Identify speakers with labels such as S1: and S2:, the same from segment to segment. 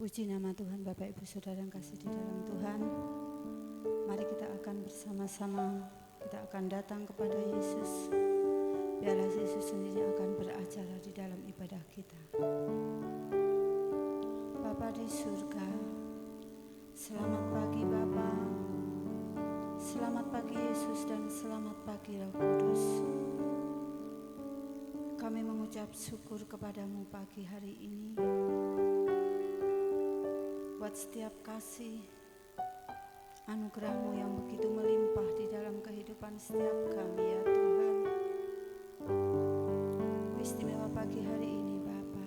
S1: Puji nama Tuhan, Bapak Ibu Saudara yang kasih di dalam Tuhan. Mari kita akan bersama-sama, kita akan datang kepada Yesus. Biarlah Yesus sendiri akan beracara di dalam ibadah kita. Bapa di surga, selamat pagi Bapa, selamat pagi Yesus dan selamat pagi Roh Kudus. Kami mengucap syukur kepadamu pagi hari ini buat setiap kasih anugerah-Mu yang begitu melimpah di dalam kehidupan setiap kami ya Tuhan. Istimewa pagi hari ini Bapa,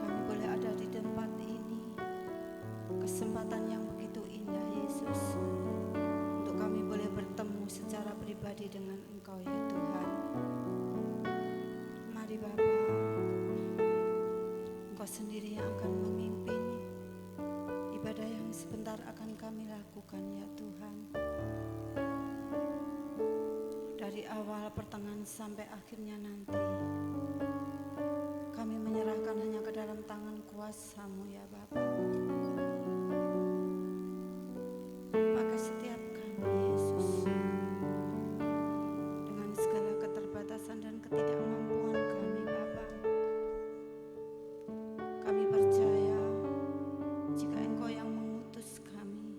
S1: kami boleh ada di tempat ini, kesempatan yang begitu indah Yesus, untuk kami boleh bertemu secara pribadi dengan Engkau ya Tuhan. Mari Bapa, Engkau sendiri yang akan memimpin ibadah yang sebentar akan kami lakukan ya Tuhan. Dari awal, pertengahan sampai akhirnya nanti, kami menyerahkan hanya ke dalam tangan kuasa-Mu ya Bapa. Pakai setiap kami Yesus, dengan segala keterbatasan dan ketidakmampuan kami Bapa. Kami percaya jika Engkau yang mengutus kami,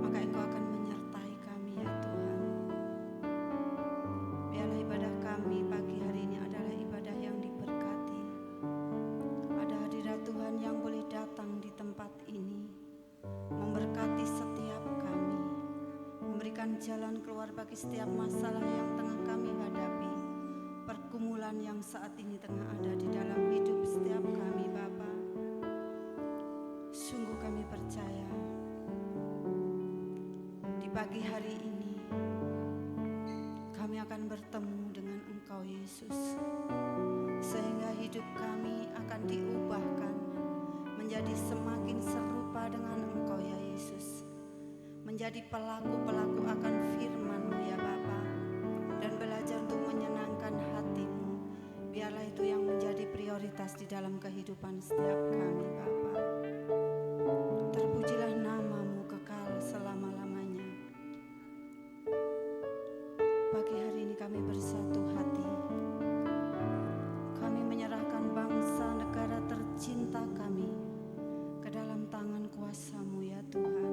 S1: maka Engkau akan menyertai kami ya Tuhan. Biarlah ibadah kami pagi hari ini adalah ibadah yang diberkati. Ada hadirat Tuhan yang boleh datang di tempat ini, memberkati setiap kami, memberikan jalan keluar bagi setiap masalah yang tengah kami hadapi, pergumulan yang saat ini tengah ada di dalam hidup setiap kami Bapa. Sungguh kami percaya di pagi hari ini kami akan bertemu dengan Engkau Yesus, sehingga hidup kami akan diubahkan menjadi semakin serupa dengan Engkau ya Yesus, menjadi pelaku-pelaku akan firman-Mu ya Bapa, dan belajar untuk menyenangkan hati-Mu. Biarlah itu yang menjadi prioritas di dalam kehidupan setiap kami Bapa. Terpujilah nama-Mu kekal selama-lamanya. Pagi hari ini kami bersatu hati. Kami menyerahkan bangsa negara tercinta kami ke dalam tangan kuasa-Mu ya Tuhan.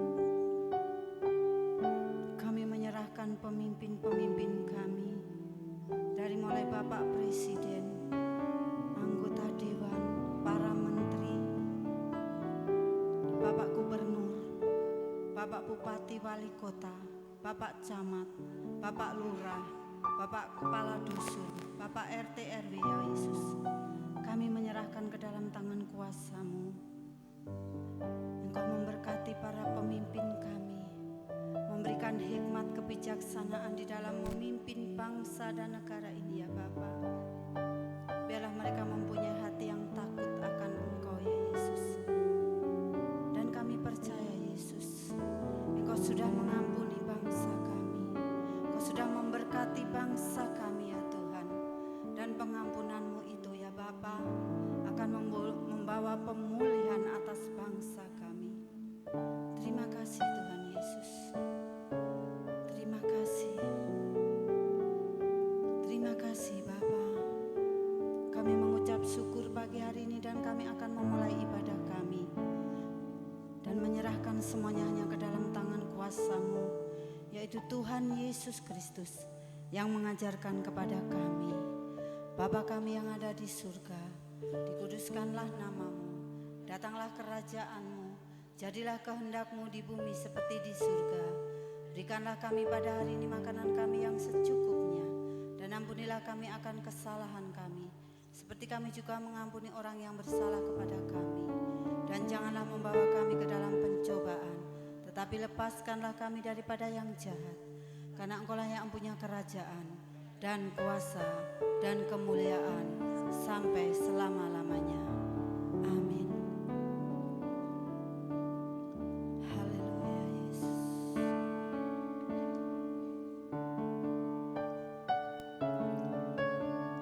S1: Kami menyerahkan pemimpin-pemimpin kami, dari mulai Bapak Presiden, anggota Dewan, para menteri, Bapak Gubernur, Bapak Bupati Wali Kota, Bapak Camat, Bapak Lurah, Bapak Kepala Dusun, Bapak RT RW ya Yesus. Kami menyerahkan ke dalam tangan kuasa-Mu. Engkau memberkati para pemimpin kami, memberikan hikmat kebijaksanaan di dalam memimpin bangsa dan negara ini ya Bapa. Biarlah mereka mempunyai hati yang takut akan Engkau ya Yesus. Dan kami percaya Yesus, Engkau sudah mengampuni bangsa kami, Engkau sudah memberkati bangsa kami ya Tuhan. Dan pengampunan-Mu itu ya Bapa akan membawa pemulihan atas bangsa kami. Terima kasih Tuhan Yesus. Terima kasih. Terima kasih Bapa. Kami mengucap syukur pagi hari ini dan kami akan memulai ibadah kami dan menyerahkan semuanya hanya ke dalam tangan kuasa-Mu, yaitu Tuhan Yesus Kristus yang mengajarkan kepada kami, Bapa kami yang ada di surga, dikuduskanlah nama-Mu, datanglah kerajaan-Mu, jadilah kehendak-Mu di bumi seperti di surga. Berikanlah kami pada hari ini makanan kami yang secukupnya, dan ampunilah kami akan kesalahan kami, seperti kami juga mengampuni orang yang bersalah kepada kami. Dan janganlah membawa kami ke dalam pencobaan, tetapi lepaskanlah kami daripada yang jahat. Karena Engkau-lah yang punya kerajaan dan kuasa dan kemuliaan sampai selama-lamanya. Amin. Haleluya Yesus.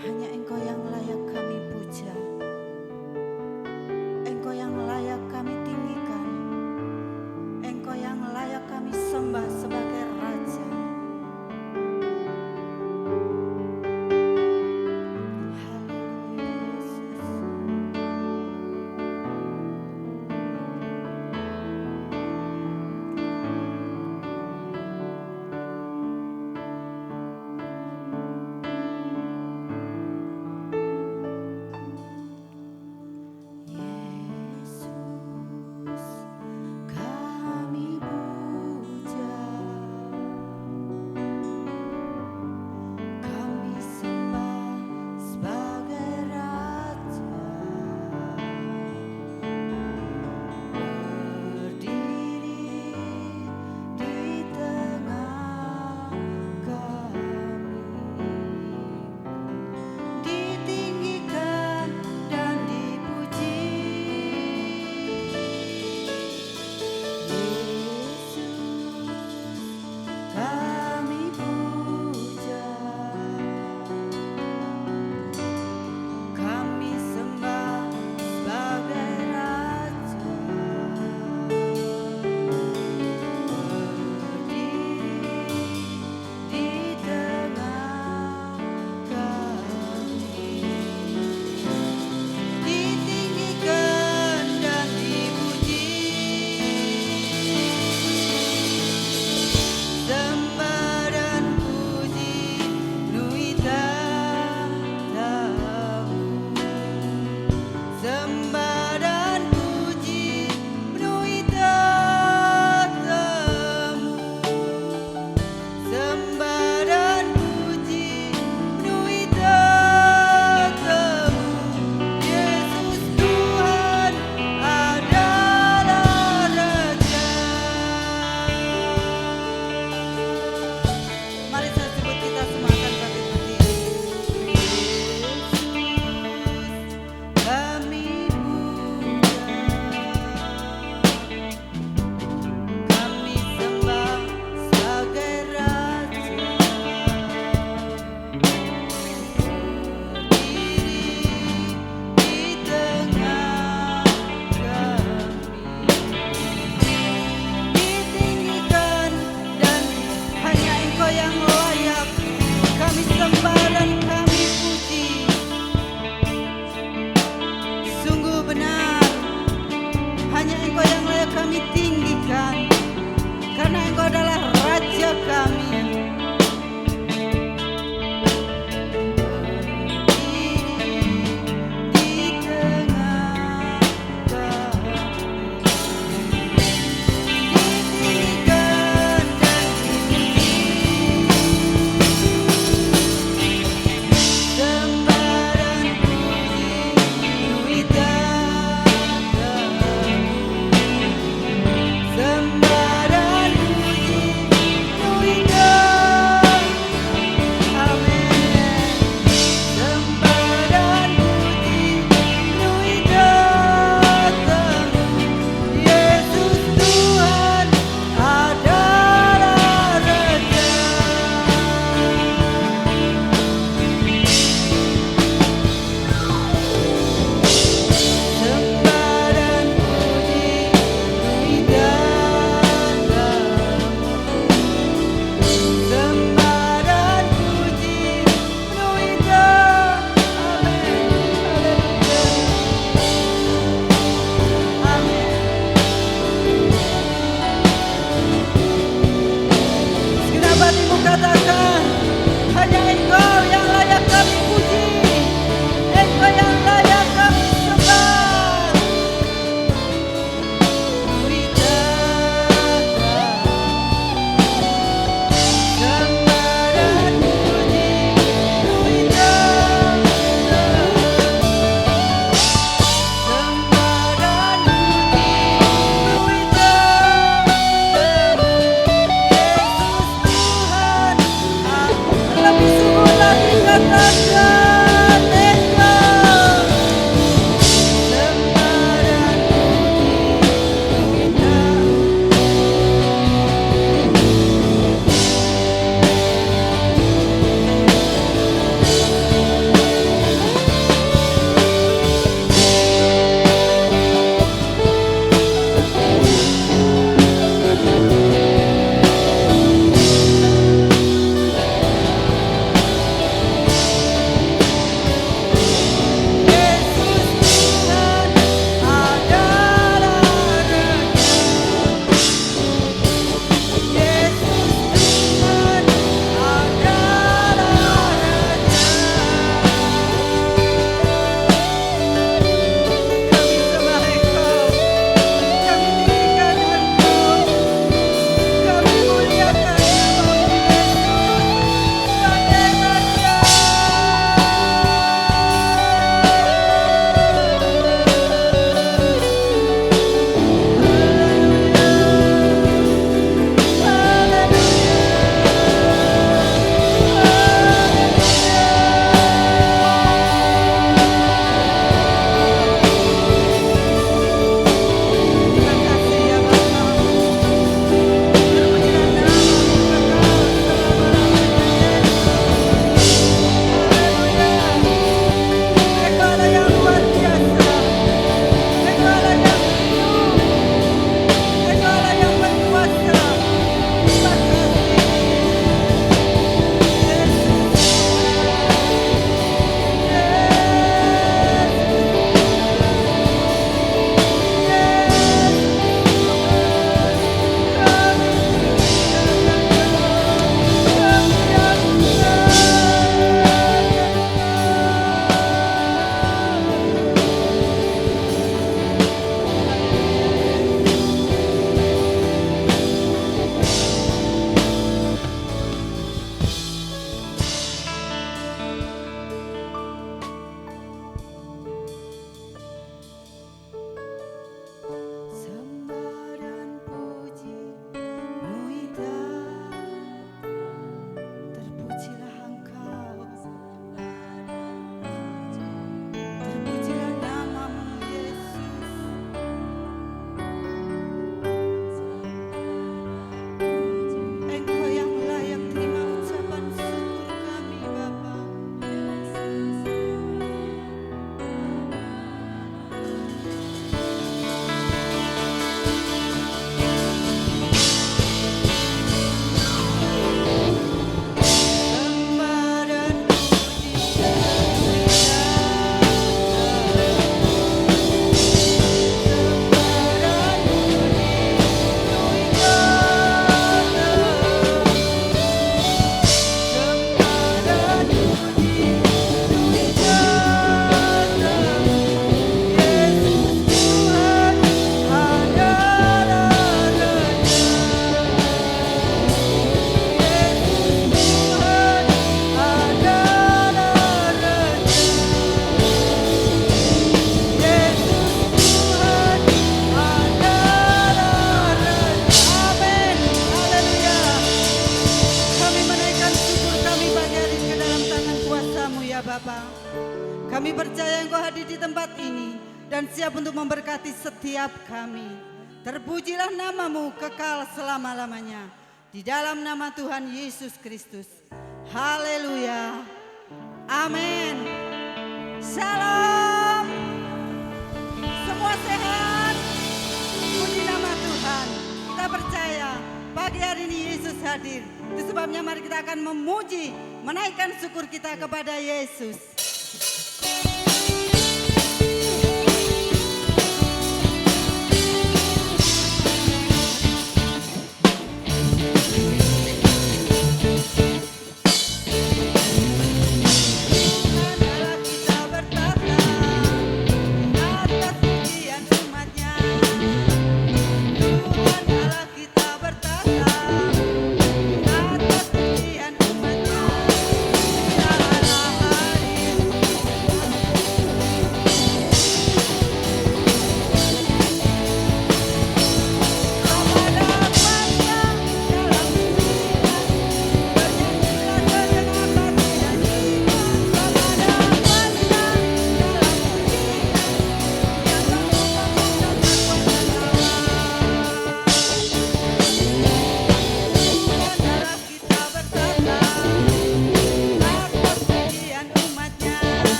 S1: Hanya Engkau yang layak kami puja. Sembah dan puji penuhi tatamu. Sembah dan puji penuhi tatamu. Yesus Tuhan adalah Raja. Mari saya sebut, kita semua akan bangkit berdiri. Yesus, kami dan siap untuk memberkati setiap kami. Terpujilah namamu kekal selama-lamanya. Di dalam nama Tuhan Yesus Kristus. Haleluya. Amin. Shalom. Semua sehat. Puji nama Tuhan. Kita percaya pagi hari ini Yesus hadir. Itu sebabnya mari kita akan memuji, menaikkan syukur kita kepada Yesus.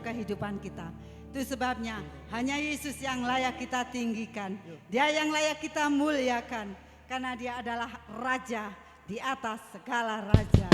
S1: Kehidupan kita. Itu sebabnya hanya Yesus yang layak kita tinggikan. Dia yang layak kita muliakan. Karena dia adalah Raja di atas segala raja.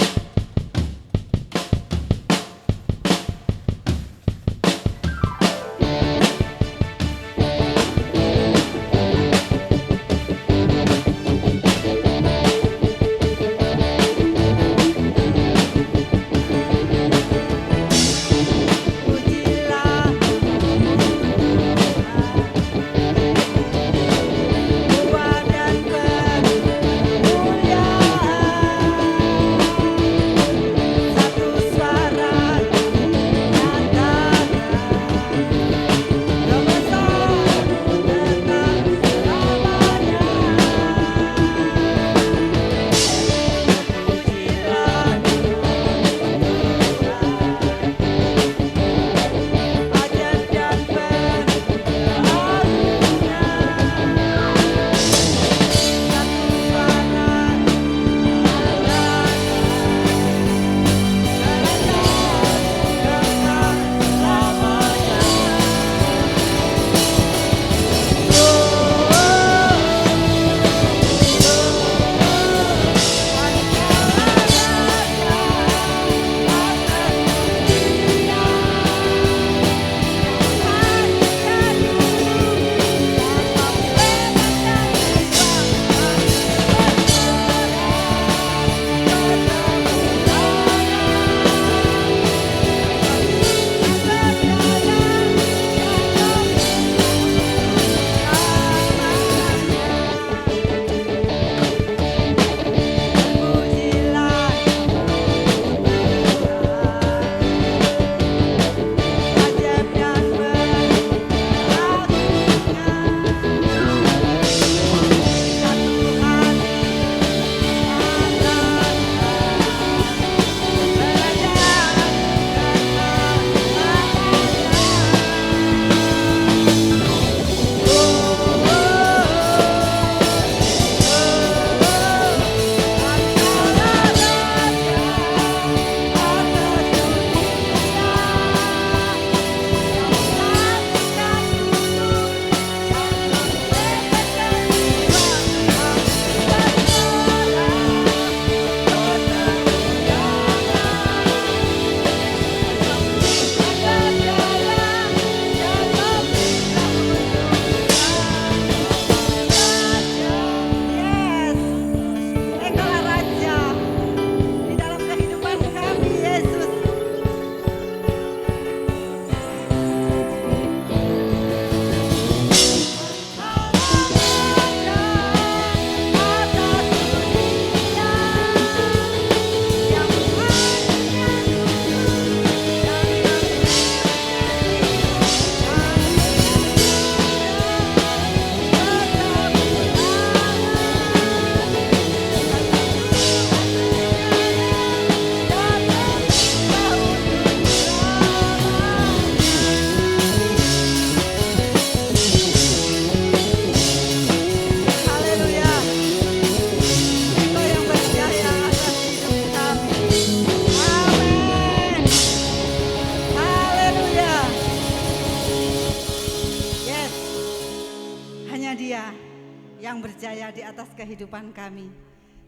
S1: Dia di atas kehidupan kami.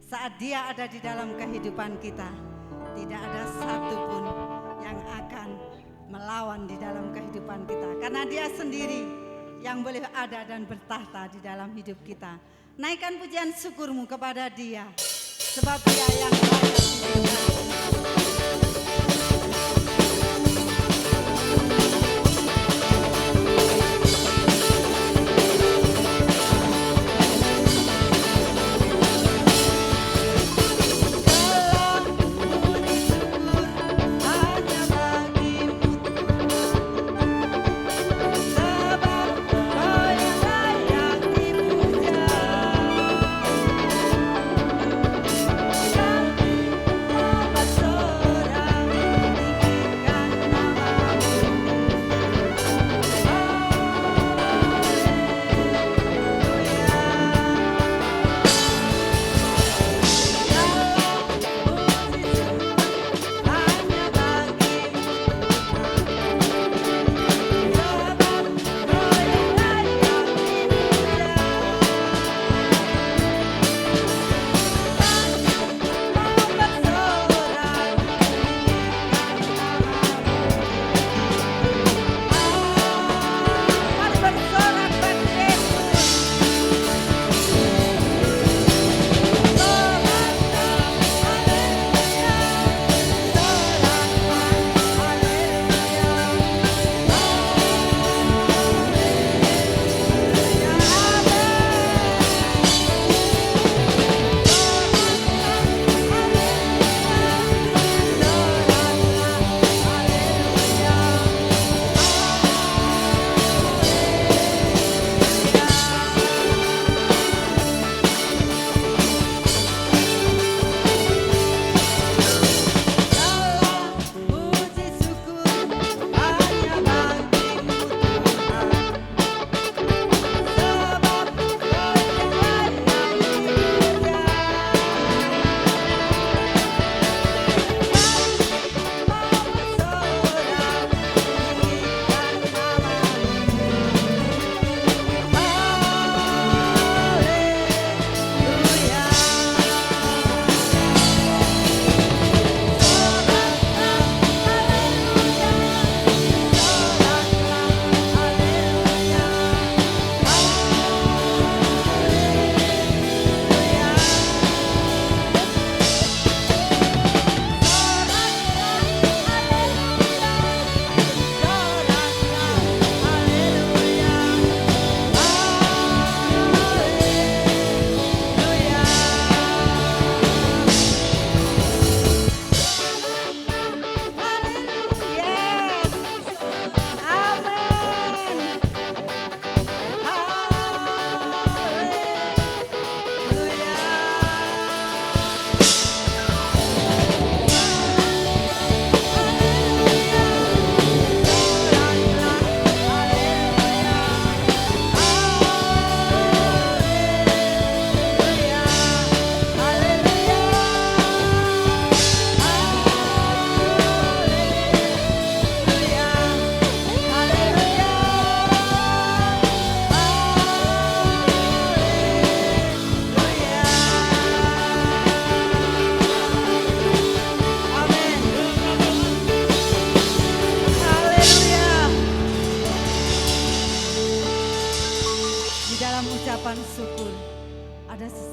S1: Saat Dia ada di dalam kehidupan kita, tidak ada satupun yang akan melawan di dalam kehidupan kita. Karena Dia sendiri yang boleh ada dan bertahta di dalam hidup kita. Naikkan pujian syukurmu kepada Dia, sebab Dia yang layak dipuji.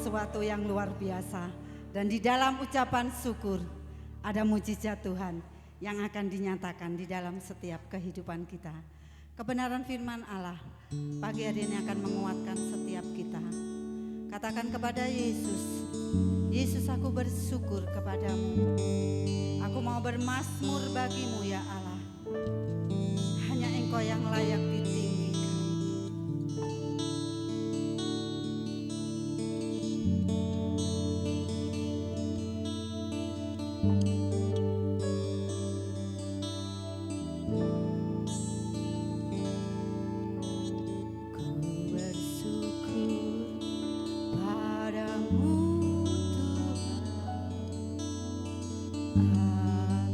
S1: sesuatu yang luar biasa. Dan di dalam ucapan syukur ada mujizat Tuhan yang akan dinyatakan di dalam setiap kehidupan kita. Kebenaran firman Allah pagi hari ini akan menguatkan setiap kita. Katakan kepada Yesus, Yesus, aku bersyukur kepadamu. Aku mau bermazmur bagimu ya Allah. Hanya Engkau yang layak ditinggikan.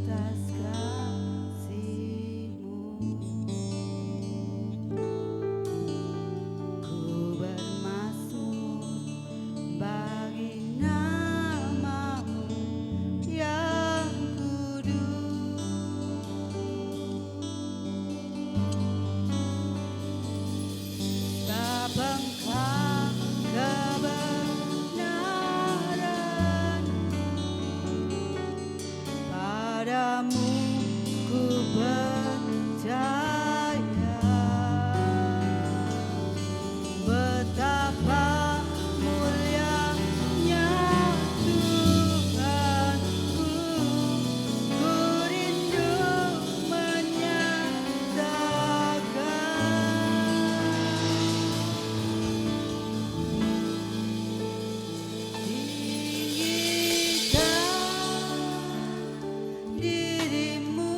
S1: Atas kasih-Mu Padamu ku percaya, betapa mulianya Tuhanku, ku rindu menyatakan tinggikan dirimu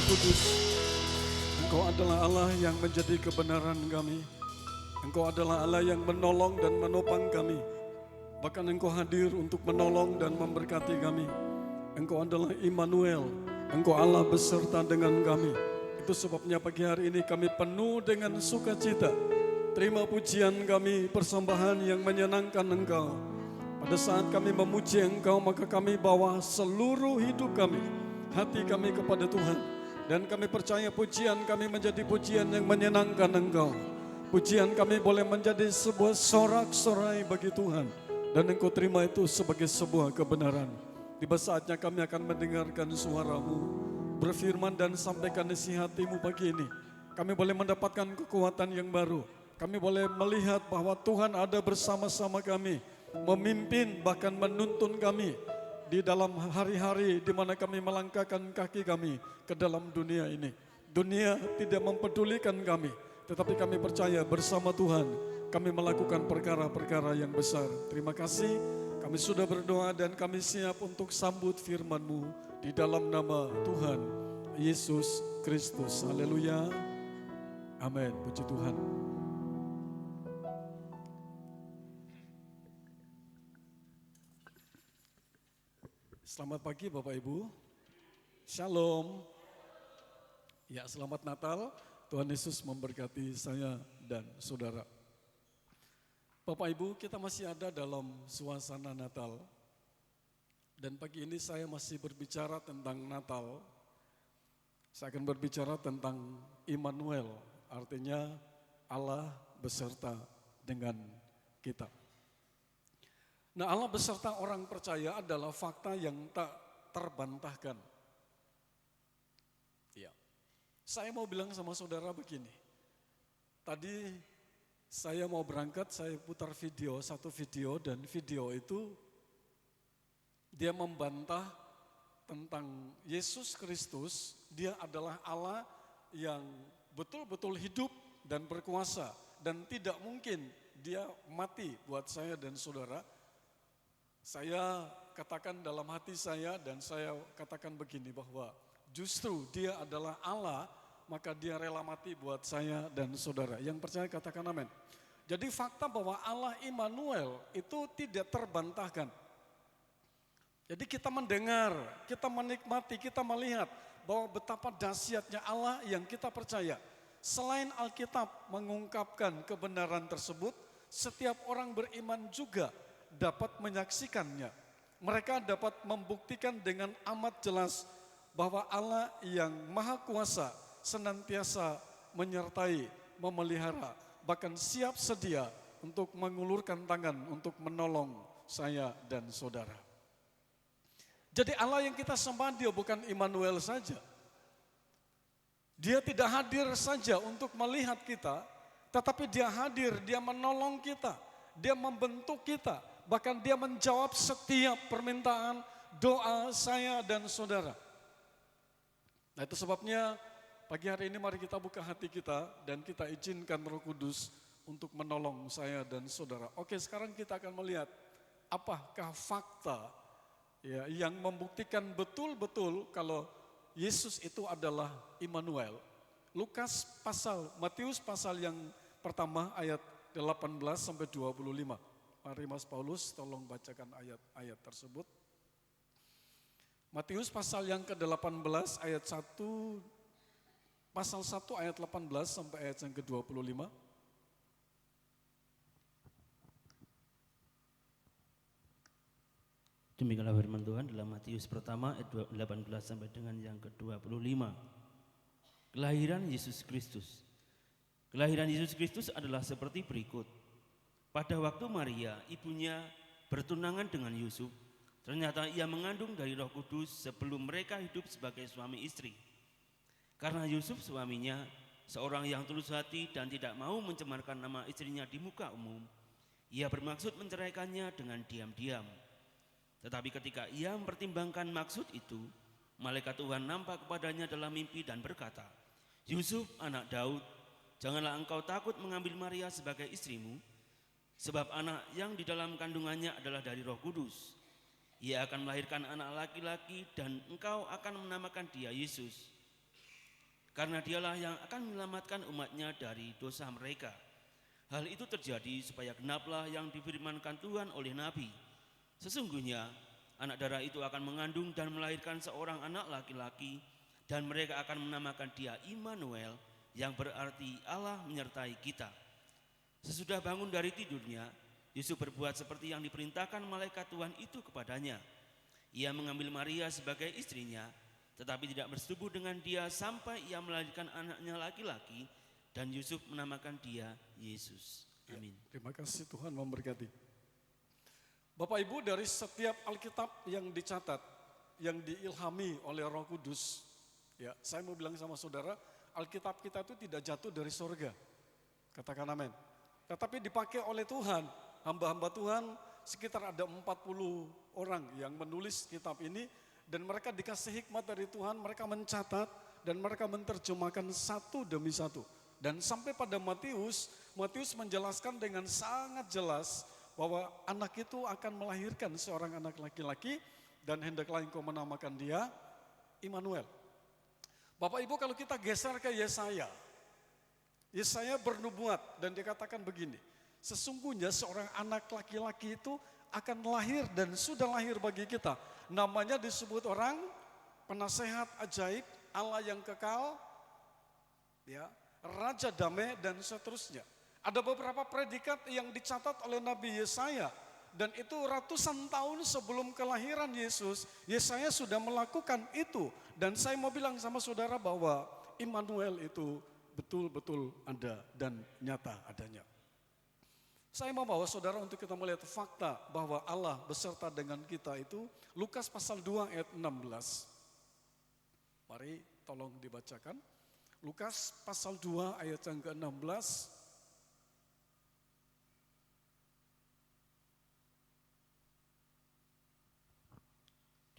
S2: Kudus. Engkau adalah Allah yang menjadi kebenaran kami. Engkau adalah Allah yang menolong dan menopang kami. Bahkan Engkau hadir untuk menolong dan memberkati kami. Engkau adalah Immanuel. Engkau Allah beserta dengan kami. Itu sebabnya pagi hari ini kami penuh dengan sukacita. Terima pujian kami, persembahan yang menyenangkan Engkau. Pada saat kami memuji Engkau, maka kami bawa seluruh hidup kami, hati kami kepada Tuhan. Dan kami percaya pujian kami menjadi pujian yang menyenangkan Engkau. Pujian kami boleh menjadi sebuah sorak-sorai bagi Tuhan. Dan Engkau terima itu sebagai sebuah kebenaran. Tiba saatnya kami akan mendengarkan suara-Mu, berfirman dan sampaikan isi hati-Mu pagi ini. Kami boleh mendapatkan kekuatan yang baru. Kami boleh melihat bahwa Tuhan ada bersama-sama kami, memimpin bahkan menuntun kami di dalam hari-hari di mana kami melangkahkan kaki kami ke dalam dunia ini. Dunia tidak mempedulikan kami, tetapi kami percaya bersama Tuhan kami melakukan perkara-perkara yang besar. Terima kasih, kami sudah berdoa dan kami siap untuk sambut firman-Mu di dalam nama Tuhan Yesus Kristus. Haleluya. Amin. Puji Tuhan. Selamat pagi Bapak Ibu. Shalom. Ya, selamat Natal. Tuhan Yesus memberkati saya dan saudara. Bapak Ibu, kita masih ada dalam suasana Natal. Dan pagi ini saya masih berbicara tentang Natal. Saya akan berbicara tentang Immanuel, artinya Allah beserta dengan kita. Nah, Allah beserta orang percaya adalah fakta yang tak terbantahkan. Ya. Saya mau bilang sama saudara begini. Tadi saya mau berangkat, saya putar video, satu video, dan video itu dia membantah tentang Yesus Kristus. Dia adalah Allah yang betul-betul hidup dan berkuasa. Dan tidak mungkin dia mati buat saya dan saudara. Saya katakan dalam hati saya dan saya katakan begini bahwa justru dia adalah Allah, maka dia rela mati buat saya dan saudara. Yang percaya katakan amin. Jadi fakta bahwa Allah Immanuel itu tidak terbantahkan. Jadi kita mendengar, kita menikmati, kita melihat bahwa betapa dahsyatnya Allah yang kita percaya. Selain Alkitab mengungkapkan kebenaran tersebut, setiap orang beriman juga dapat menyaksikannya. Mereka dapat membuktikan dengan amat jelas bahwa Allah yang Maha Kuasa senantiasa menyertai, memelihara, bahkan siap sedia untuk mengulurkan tangan untuk menolong saya dan saudara. Jadi Allah yang kita sembah dia bukan Immanuel saja. Dia tidak hadir saja untuk melihat kita, tetapi dia hadir, dia menolong kita, dia membentuk kita. Bahkan dia menjawab setiap permintaan doa saya dan saudara. Nah itu sebabnya pagi hari ini mari kita buka hati kita dan kita izinkan Roh Kudus untuk menolong saya dan saudara. Oke, sekarang kita akan melihat apakah fakta ya, yang membuktikan betul-betul kalau Yesus itu adalah Immanuel. Matius pasal yang pertama ayat 18 sampai 25. Mari Mas Paulus tolong bacakan ayat-ayat tersebut. Matius pasal yang ke-18 ayat 1, pasal 1 ayat 18 sampai ayat yang ke-25.
S3: Demikianlah firman Tuhan dalam Matius pertama ayat 18 sampai dengan yang ke-25. Kelahiran Yesus Kristus. Kelahiran Yesus Kristus adalah seperti berikut. Pada waktu Maria, ibunya bertunangan dengan Yusuf, ternyata ia mengandung dari Roh Kudus sebelum mereka hidup sebagai suami istri. Karena Yusuf suaminya seorang yang tulus hati dan tidak mau mencemarkan nama istrinya di muka umum, ia bermaksud menceraikannya dengan diam-diam. Tetapi ketika ia mempertimbangkan maksud itu, malaikat Tuhan nampak kepadanya dalam mimpi dan berkata, "Yusuf, anak Daud, janganlah engkau takut mengambil Maria sebagai istrimu, sebab anak yang di dalam kandungannya adalah dari Roh Kudus. Ia akan melahirkan anak laki-laki dan engkau akan menamakan dia Yesus. karena dialah yang akan menyelamatkan umatnya dari dosa mereka. Hal itu terjadi supaya genaplah yang difirmankan Tuhan oleh Nabi. Sesungguhnya anak darah itu akan mengandung dan melahirkan seorang anak laki-laki, dan mereka akan menamakan dia Immanuel, yang berarti Allah menyertai kita. Sesudah bangun dari tidurnya, Yusuf berbuat seperti yang diperintahkan malaikat Tuhan itu kepadanya. Ia mengambil Maria sebagai istrinya, tetapi tidak bersetubuh dengan dia sampai ia melahirkan anaknya laki-laki, dan Yusuf menamakan dia Yesus. Amin.
S2: Terima kasih, Tuhan memberkati. Bapak Ibu, dari setiap Alkitab yang dicatat, yang diilhami oleh Roh Kudus, ya, saya mau bilang sama saudara, Alkitab kita itu tidak jatuh dari sorga. Katakan amin. Tetapi dipakai oleh Tuhan, hamba-hamba Tuhan, sekitar ada 40 orang yang menulis kitab ini, dan mereka dikasih hikmat dari Tuhan, mereka mencatat dan mereka menerjemahkan satu demi satu. Dan sampai pada Matius menjelaskan dengan sangat jelas bahwa anak itu akan melahirkan seorang anak laki-laki, dan hendaklah engkau menamakan dia Immanuel. Bapak Ibu, kalau kita geser ke Yesaya bernubuat dan dikatakan begini, sesungguhnya seorang anak laki-laki itu akan lahir dan sudah lahir bagi kita. Namanya disebut orang penasehat ajaib, Allah yang kekal, ya, Raja damai, dan seterusnya. Ada beberapa predikat yang dicatat oleh Nabi Yesaya, dan itu ratusan tahun sebelum kelahiran Yesus, Yesaya sudah melakukan itu. Dan saya mau bilang sama saudara bahwa Immanuel itu betul-betul ada dan nyata adanya. Saya mau bawa saudara untuk kita melihat fakta bahwa Allah beserta dengan kita itu Lukas pasal 2 ayat 16. Mari tolong dibacakan. Lukas pasal 2 ayat yang ke-16.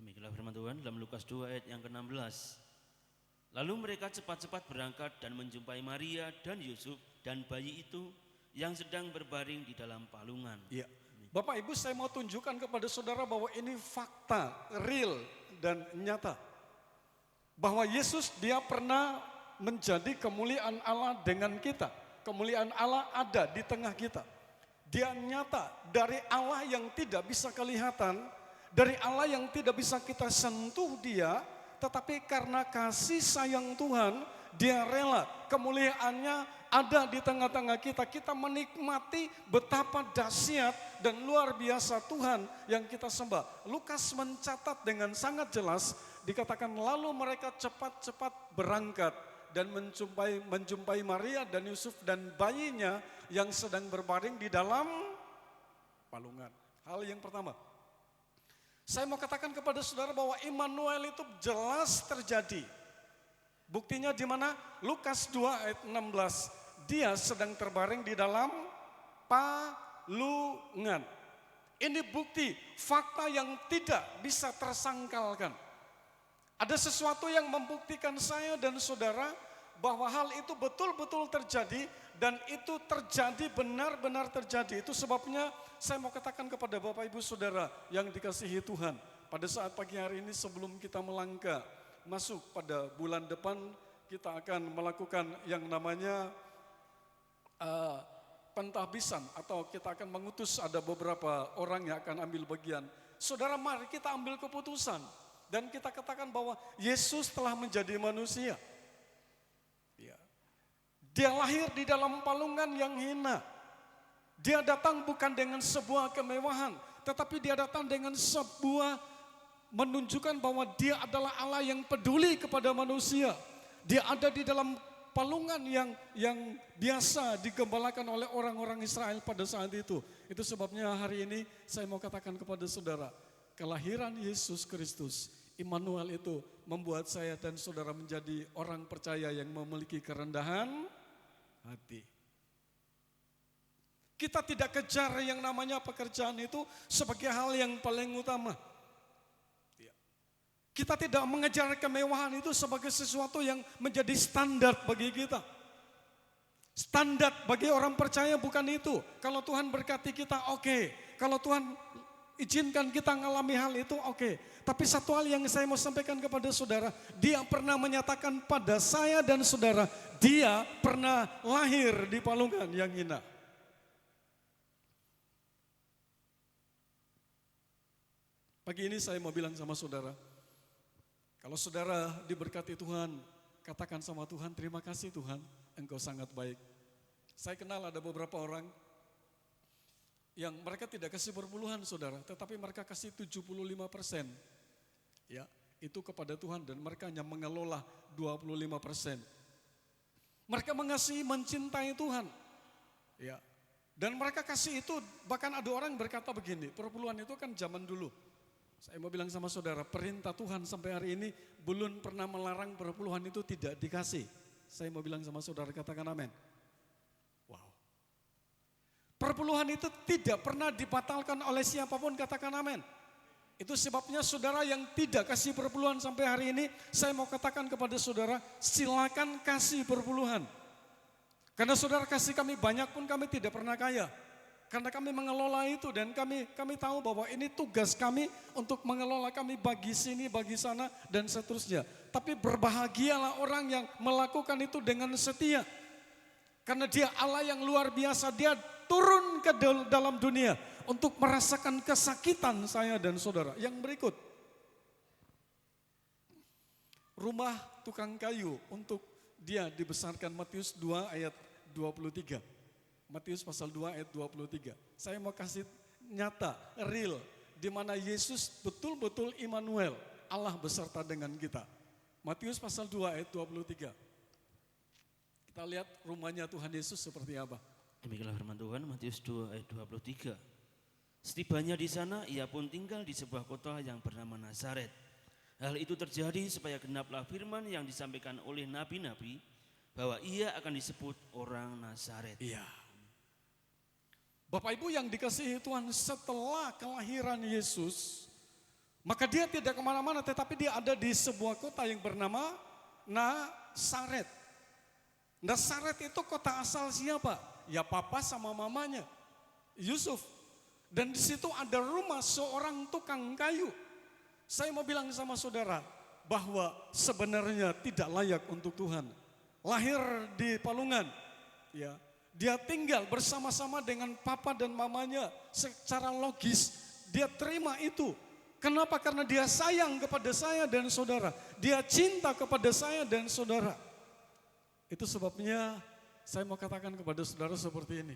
S3: Demikianlah firman Tuhan dalam Lukas 2 ayat yang ke-16. Lalu mereka cepat-cepat berangkat dan menjumpai Maria dan Yusuf dan bayi itu yang sedang berbaring di dalam palungan.
S2: Ya. Bapak Ibu, saya mau tunjukkan kepada saudara bahwa ini fakta, real dan nyata. Bahwa Yesus dia pernah menjadi kemuliaan Allah dengan kita. Kemuliaan Allah ada di tengah kita. Dia nyata dari Allah yang tidak bisa kelihatan, dari Allah yang tidak bisa kita sentuh dia, tetapi karena kasih sayang Tuhan, dia rela kemuliaannya ada di tengah-tengah kita. Kita menikmati betapa dahsyat dan luar biasa Tuhan yang kita sembah. Lukas mencatat dengan sangat jelas, dikatakan lalu mereka cepat-cepat berangkat dan menjumpai Maria dan Yusuf dan bayinya yang sedang berbaring di dalam palungan. Hal yang pertama, saya mau katakan kepada saudara bahwa Immanuel itu jelas terjadi. Buktinya di mana? Lukas 2 ayat 16. Dia sedang terbaring di dalam palungan. Ini bukti, fakta yang tidak bisa tersangkalkan. Ada sesuatu yang membuktikan saya dan saudara bahwa hal itu betul-betul terjadi dan itu terjadi, benar-benar terjadi. Itu sebabnya saya mau katakan kepada Bapak Ibu Saudara yang dikasihi Tuhan. Pada saat pagi hari ini sebelum kita melangkah masuk pada bulan depan, kita akan melakukan yang namanya pentahbisan, atau kita akan mengutus ada beberapa orang yang akan ambil bagian. Saudara, mari kita ambil keputusan dan kita katakan bahwa Yesus telah menjadi manusia. Ya. Dia lahir di dalam palungan yang hina. Dia datang bukan dengan sebuah kemewahan, tetapi dia datang dengan sebuah menunjukkan bahwa dia adalah Allah yang peduli kepada manusia. Dia ada di dalam palungan yang biasa digembalakan oleh orang-orang Israel pada saat itu. Itu sebabnya hari ini saya mau katakan kepada saudara, kelahiran Yesus Kristus, Immanuel itu membuat saya dan saudara menjadi orang percaya yang memiliki kerendahan hati. Kita tidak kejar yang namanya pekerjaan itu sebagai hal yang paling utama. Kita tidak mengejar kemewahan itu sebagai sesuatu yang menjadi standar bagi kita. Standar bagi orang percaya bukan itu. Kalau Tuhan berkati kita, oke. Kalau Tuhan izinkan kita mengalami hal itu, oke. Tapi satu hal yang saya mau sampaikan kepada saudara, dia pernah menyatakan pada saya dan saudara, dia pernah lahir di palungan yang hina. Pagi ini saya mau bilang sama saudara, kalau saudara diberkati Tuhan, katakan sama Tuhan, terima kasih Tuhan, Engkau sangat baik. Saya kenal ada beberapa orang yang mereka tidak kasih perpuluhan saudara, tetapi mereka kasih 75%. Ya, itu kepada Tuhan dan mereka hanya mengelola 25%. Mereka mengasihi, mencintai Tuhan. Ya. Dan mereka kasih itu, bahkan ada orang berkata begini, perpuluhan itu kan zaman dulu. Saya mau bilang sama saudara, perintah Tuhan sampai hari ini belum pernah melarang perpuluhan itu tidak dikasih. Saya mau bilang sama saudara, katakan amin. Wow. Perpuluhan itu tidak pernah dibatalkan oleh siapapun, katakan amin. Itu sebabnya saudara yang tidak kasih perpuluhan sampai hari ini, saya mau katakan kepada saudara, silakan kasih perpuluhan. Karena saudara kasih kami banyak pun kami tidak pernah kaya. Karena kami mengelola itu dan kami tahu bahwa ini tugas kami untuk mengelola, kami bagi sini, bagi sana dan seterusnya. Tapi berbahagialah orang yang melakukan itu dengan setia. Karena dia Allah yang luar biasa, dia turun ke dalam dunia untuk merasakan kesakitan saya dan saudara. Yang berikut, rumah tukang kayu untuk dia dibesarkan, Matius 2 ayat 23. Matius pasal 2 ayat 23. Saya mau kasih nyata, real, di mana Yesus betul-betul Immanuel, Allah beserta dengan kita. Matius pasal 2 ayat 23. Kita lihat rumahnya Tuhan Yesus seperti apa.
S3: Demikianlah firman Tuhan, Matius 2 ayat 23. Setibanya di sana, ia pun tinggal di sebuah kota yang bernama Nazaret. Hal itu terjadi supaya genaplah firman yang disampaikan oleh nabi-nabi, bahwa ia akan disebut orang Nazaret.
S2: Iya. Bapak Ibu yang dikasihi Tuhan, setelah kelahiran Yesus, maka dia tidak kemana-mana, tetapi dia ada di sebuah kota yang bernama Nazaret. Nazaret itu kota asal siapa? Ya papa sama mamanya, Yusuf. Dan di situ ada rumah seorang tukang kayu. Saya mau bilang sama saudara, bahwa sebenarnya tidak layak untuk Tuhan. Lahir di palungan, ya. Dia tinggal bersama-sama dengan papa dan mamanya, secara logis dia terima itu. Kenapa? Karena dia sayang kepada saya dan saudara. Dia cinta kepada saya dan saudara. Itu sebabnya saya mau katakan kepada saudara seperti ini.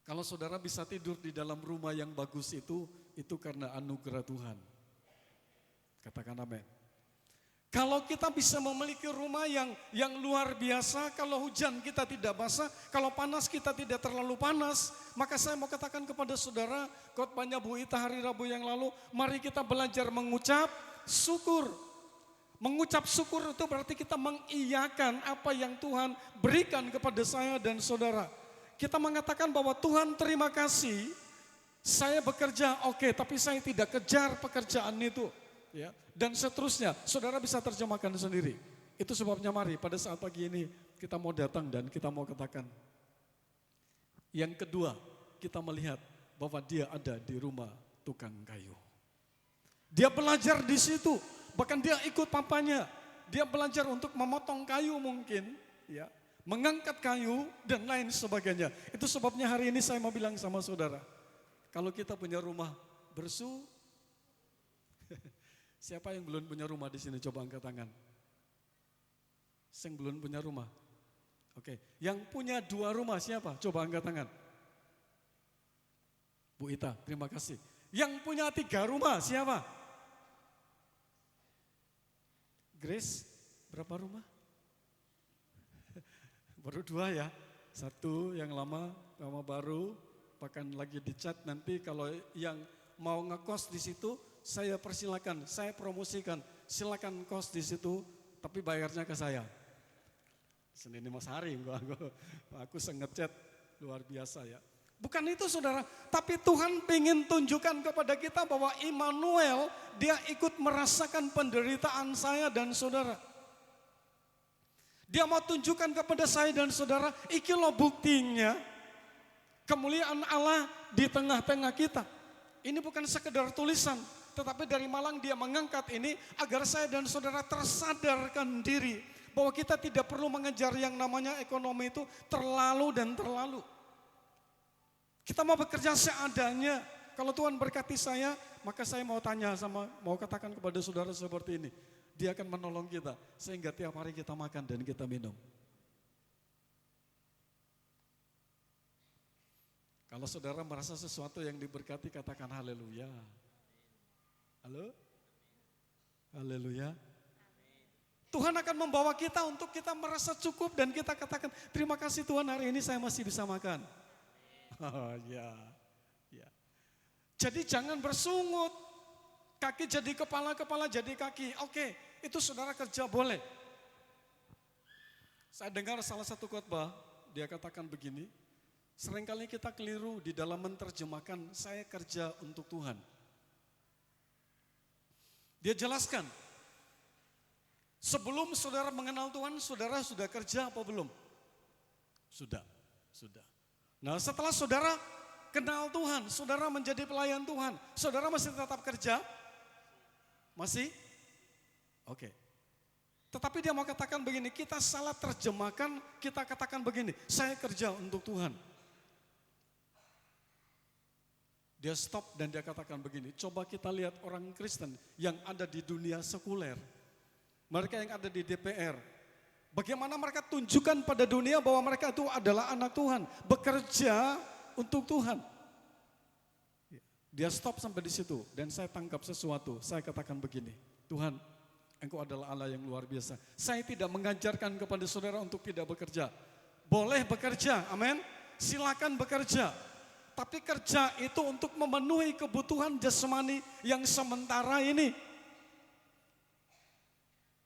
S2: Kalau saudara bisa tidur di dalam rumah yang bagus itu karena anugerah Tuhan. Katakan amin. Kalau kita bisa memiliki rumah yang luar biasa, kalau hujan kita tidak basah, kalau panas kita tidak terlalu panas, maka saya mau katakan kepada saudara, khotbahnya Bu Ita hari Rabu yang lalu, mari kita belajar mengucap syukur. Mengucap syukur itu berarti kita mengiyakan apa yang Tuhan berikan kepada saya dan saudara. Kita mengatakan bahwa Tuhan terima kasih, saya bekerja oke, tapi saya tidak kejar pekerjaan itu. Ya, dan seterusnya, saudara bisa terjemahkan sendiri. Itu sebabnya mari pada saat pagi ini kita mau datang dan kita mau katakan. Yang kedua, kita melihat bahwa dia ada di rumah tukang kayu. Dia belajar di situ, bahkan dia ikut papanya. Dia belajar untuk memotong kayu mungkin, ya, mengangkat kayu dan lain sebagainya. Itu sebabnya hari ini saya mau bilang sama saudara, kalau kita punya rumah bersu. Siapa yang belum punya rumah di sini? Coba angkat tangan. Yang belum punya rumah. Oke, yang punya 2 rumah siapa? Coba angkat tangan. Bu Ita, terima kasih. Yang punya 3 rumah siapa? Grace, berapa rumah? Baru 2 ya. 1 yang lama baru, bahkan lagi dicat. Nanti kalau yang mau ngekos di situ, saya persilakan, saya promosikan, silakan kos di situ, tapi bayarnya ke saya. Senin Mas Hari, aku ngechat luar biasa ya. Bukan itu saudara, tapi Tuhan ingin tunjukkan kepada kita bahwa Immanuel, dia ikut merasakan penderitaan saya dan saudara. Dia mau tunjukkan kepada saya dan saudara, iki lo buktinya kemuliaan Allah di tengah-tengah kita. Ini bukan sekedar tulisan, tetapi dari Malang dia mengangkat ini agar saya dan saudara tersadarkan diri bahwa kita tidak perlu mengejar yang namanya ekonomi itu terlalu dan terlalu. Kita mau bekerja seadanya. Kalau Tuhan berkati saya, maka saya mau katakan kepada saudara seperti ini. Dia akan menolong kita sehingga tiap hari kita makan dan kita minum. Kalau saudara merasa sesuatu yang diberkati, katakan haleluya. Halo? Haleluya. Tuhan akan membawa kita untuk kita merasa cukup dan kita katakan, terima kasih Tuhan hari ini saya masih bisa makan. Oh, ya. Jadi jangan bersungut. Kaki jadi kepala, kepala jadi kaki. Oke, itu saudara kerja boleh. Saya dengar salah satu khotbah, dia katakan begini, seringkali kita keliru di dalam menerjemahkan saya kerja untuk Tuhan. Dia jelaskan, sebelum saudara mengenal Tuhan, saudara sudah kerja apa belum? Sudah. Nah setelah saudara kenal Tuhan, saudara menjadi pelayan Tuhan, saudara masih tetap kerja? Masih? Oke. Tetapi dia mau katakan begini, kita salah terjemahkan, kita katakan begini, saya kerja untuk Tuhan. Dia stop dan dia katakan begini, coba kita lihat orang Kristen yang ada di dunia sekuler. Mereka yang ada di DPR. Bagaimana mereka tunjukkan pada dunia bahwa mereka itu adalah anak Tuhan. Bekerja untuk Tuhan. Dia stop sampai di situ dan saya tangkap sesuatu. Saya katakan begini, Tuhan, Engkau adalah Allah yang luar biasa. Saya tidak mengajarkan kepada saudara untuk tidak bekerja. Boleh bekerja, amin. Silakan bekerja. Tapi kerja itu untuk memenuhi kebutuhan jasmani yang sementara ini.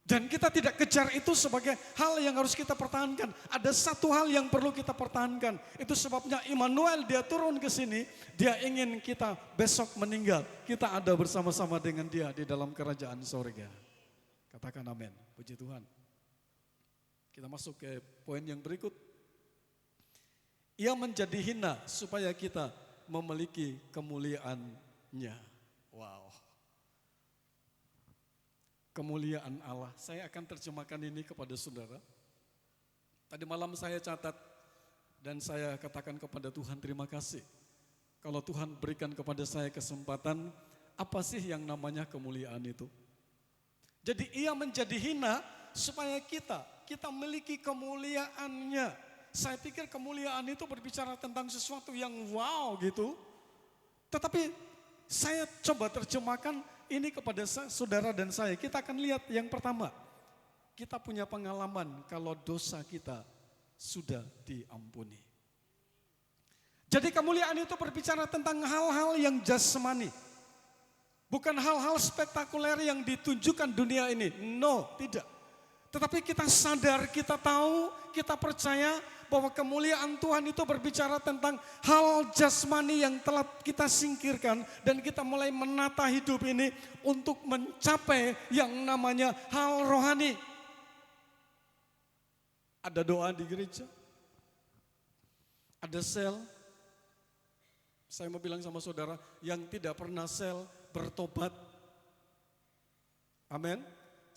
S2: Dan kita tidak kejar itu sebagai hal yang harus kita pertahankan. Ada satu hal yang perlu kita pertahankan. Itu sebabnya Immanuel dia turun ke sini. Dia ingin kita besok meninggal. Kita ada bersama-sama dengan dia di dalam kerajaan sorga. Katakan amin. Puji Tuhan. Kita masuk ke poin yang berikut. Ia menjadi hina supaya kita memiliki kemuliaannya. Wow. Kemuliaan Allah. Saya akan terjemahkan ini kepada saudara. Tadi malam saya catat dan saya katakan kepada Tuhan terima kasih. Kalau Tuhan berikan kepada saya kesempatan, apa sih yang namanya kemuliaan itu? Jadi ia menjadi hina supaya kita miliki kemuliaannya. Saya pikir kemuliaan itu berbicara tentang sesuatu yang wow gitu. Tetapi saya coba terjemahkan ini kepada saudara dan saya. Kita akan lihat yang pertama. Kita punya pengalaman kalau dosa kita sudah diampuni. Jadi kemuliaan itu berbicara tentang hal-hal yang jasmani. Bukan hal-hal spektakuler yang ditunjukkan dunia ini. No, tidak. Tetapi kita sadar, kita tahu, kita percaya bahwa kemuliaan Tuhan itu berbicara tentang hal jasmani yang telah kita singkirkan dan kita mulai menata hidup ini untuk mencapai yang namanya hal rohani. Ada doa di gereja, ada sel. Saya mau bilang sama saudara, yang tidak pernah sel bertobat. Amin.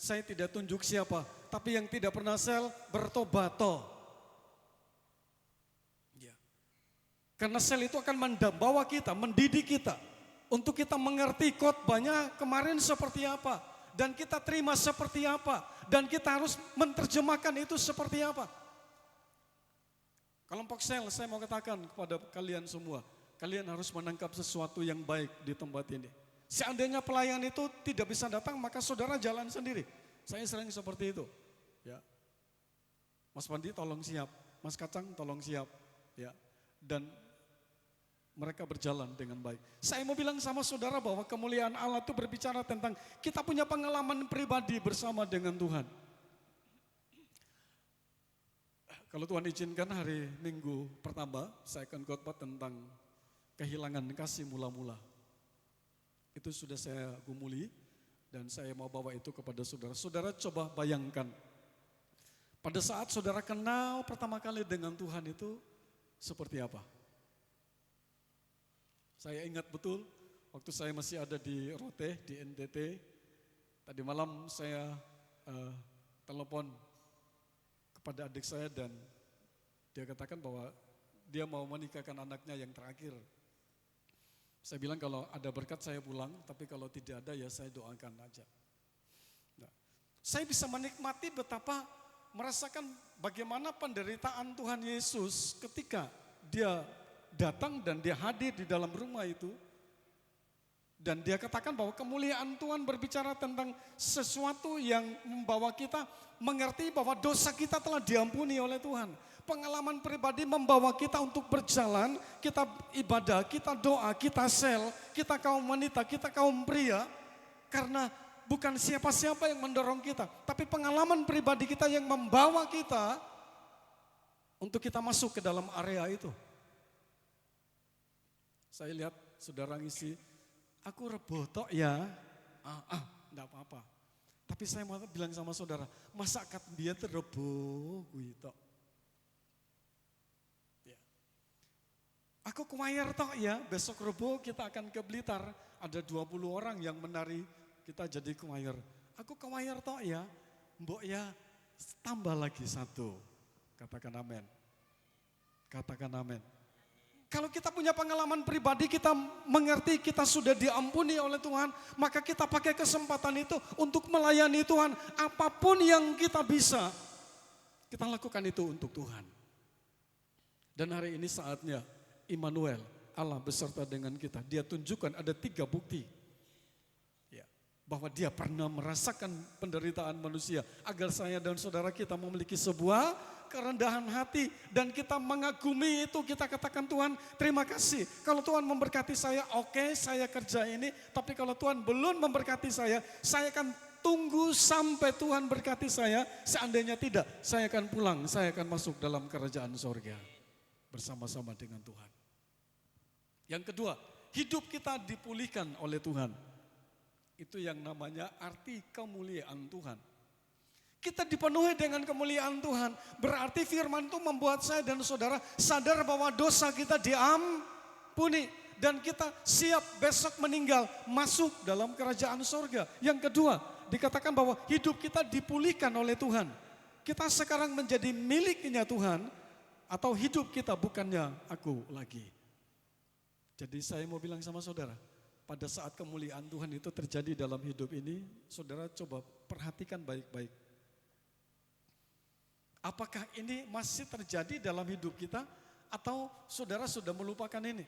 S2: Saya tidak tunjuk siapa, tapi yang tidak pernah sel bertobat toh. Karena sel itu akan membawa kita, mendidik kita. Untuk kita mengerti khotbahnya kemarin seperti apa. Dan kita terima seperti apa. Dan kita harus menerjemahkan itu seperti apa. Kelompok sel, saya mau katakan kepada kalian semua. Kalian harus menangkap sesuatu yang baik di tempat ini. Seandainya pelayan itu tidak bisa datang, maka saudara jalan sendiri. Saya sering seperti itu. Ya. Mas Pandi tolong siap, Mas Kacang tolong siap. Ya. Dan mereka berjalan dengan baik. Saya mau bilang sama saudara bahwa kemuliaan Allah itu berbicara tentang kita punya pengalaman pribadi bersama dengan Tuhan. Kalau Tuhan izinkan hari Minggu pertama, saya akan khotbah tentang kehilangan kasih mula-mula. Itu sudah saya gumuli dan saya mau bawa itu kepada saudara. Saudara coba bayangkan, pada saat saudara kenal pertama kali dengan Tuhan itu seperti apa? Saya ingat betul waktu saya masih ada di Rote, di NTT, tadi malam saya telepon kepada adik saya dan dia katakan bahwa dia mau menikahkan anaknya yang terakhir. Saya bilang kalau ada berkat saya pulang, tapi kalau tidak ada ya saya doakan aja. Nah, saya bisa menikmati betapa merasakan bagaimana penderitaan Tuhan Yesus ketika dia datang dan dia hadir di dalam rumah itu. Dan dia katakan bahwa kemuliaan Tuhan berbicara tentang sesuatu yang membawa kita mengerti bahwa dosa kita telah diampuni oleh Tuhan. Pengalaman pribadi membawa kita untuk berjalan, kita ibadah, kita doa, kita sel, kita kaum wanita, kita kaum pria. Karena bukan siapa-siapa yang mendorong kita, tapi pengalaman pribadi kita yang membawa kita untuk kita masuk ke dalam area itu. Saya lihat saudara ngisi, aku rebo tok ya, enggak apa-apa. Tapi saya mau bilang sama saudara, masa kat dia terrebo kuwi tok. Ya. Aku choir tok ya, besok rebo kita akan ke Blitar, ada 20 orang yang menari, kita jadi choir. Aku choir tok ya, mbok ya tambah lagi satu. Katakan amin. Katakan amin. Kalau kita punya pengalaman pribadi, kita mengerti kita sudah diampuni oleh Tuhan, maka kita pakai kesempatan itu untuk melayani Tuhan. Apapun yang kita bisa, kita lakukan itu untuk Tuhan. Dan hari ini saatnya Immanuel, Allah beserta dengan kita. Dia tunjukkan ada 3 bukti. Ya, bahwa dia pernah merasakan penderitaan manusia. Agar saya dan saudara kita memiliki sebuah kerendahan hati dan kita mengagumi itu, kita katakan Tuhan terima kasih. Kalau Tuhan memberkati saya, oke, saya kerja ini, tapi kalau Tuhan belum memberkati saya akan tunggu sampai Tuhan berkati saya. Seandainya tidak, saya akan pulang, saya akan masuk dalam kerajaan sorga bersama-sama dengan Tuhan. Yang kedua, hidup kita dipulihkan oleh Tuhan. Itu yang namanya arti kemuliaan Tuhan. Kita dipenuhi dengan kemuliaan Tuhan. Berarti firman itu membuat saya dan saudara sadar bahwa dosa kita diampuni. Dan kita siap besok meninggal masuk dalam kerajaan surga. Yang kedua, dikatakan bahwa hidup kita dipulihkan oleh Tuhan. Kita sekarang menjadi miliknya Tuhan. Atau hidup kita bukannya aku lagi. Jadi saya mau bilang sama saudara, pada saat kemuliaan Tuhan itu terjadi dalam hidup ini, saudara coba perhatikan baik-baik. Apakah ini masih terjadi dalam hidup kita atau saudara sudah melupakan ini?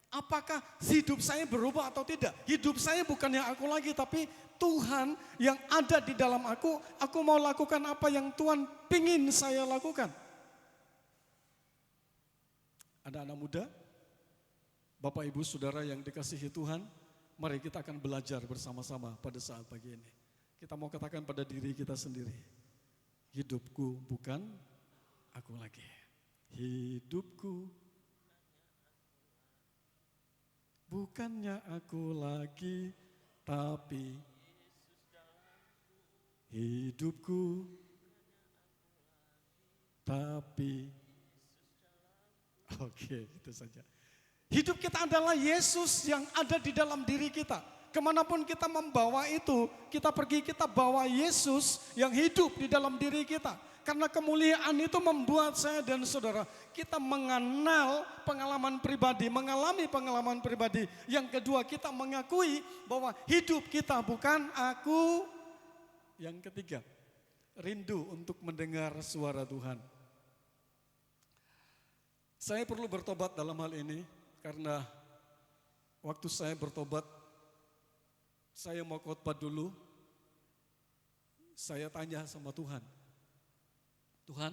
S2: Apakah hidup saya berubah atau tidak? Hidup saya bukannya aku lagi, tapi Tuhan yang ada di dalam aku mau lakukan apa yang Tuhan pingin saya lakukan. Ada anak muda, Bapak Ibu Saudara yang dikasihi Tuhan, mari kita akan belajar bersama-sama pada saat pagi ini. Kita mau katakan pada diri kita sendiri, hidupku bukan aku lagi. Hidupku bukannya aku lagi, tapi hidupku, tapi oke, itu saja. Hidup kita adalah Yesus yang ada di dalam diri kita. Kemanapun kita membawa itu, kita pergi, kita bawa Yesus yang hidup di dalam diri kita. Karena kemuliaan itu membuat saya dan saudara, kita mengenal pengalaman pribadi, mengalami pengalaman pribadi. Yang kedua, kita mengakui bahwa hidup kita bukan aku. Yang ketiga, rindu untuk mendengar suara Tuhan. Saya perlu bertobat dalam hal ini, karena waktu saya bertobat, saya mau khotbah dulu, saya tanya sama Tuhan, Tuhan,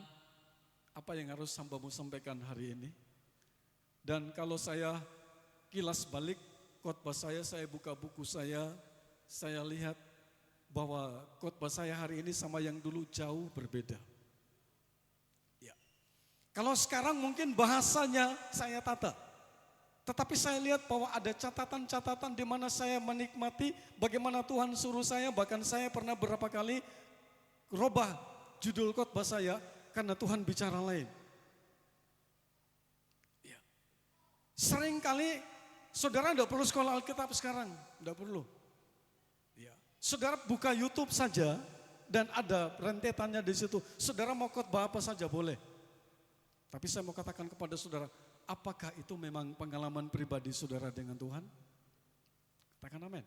S2: apa yang harus hamba-Mu sampaikan hari ini? Dan kalau saya kilas balik khotbah saya buka buku saya lihat bahwa khotbah saya hari ini sama yang dulu jauh berbeda. Ya. Kalau sekarang mungkin bahasanya saya tata. Tetapi saya lihat bahwa ada catatan-catatan di mana saya menikmati bagaimana Tuhan suruh saya, bahkan saya pernah berapa kali rubah judul khotbah saya karena Tuhan bicara lain. Ya. Seringkali saudara tidak perlu sekolah Alkitab sekarang, tidak perlu. Ya. Saudara buka YouTube saja dan ada rentetannya di situ. Saudara mau khotbah apa saja boleh. Tapi saya mau katakan kepada saudara, apakah itu memang pengalaman pribadi saudara dengan Tuhan? Katakan amin.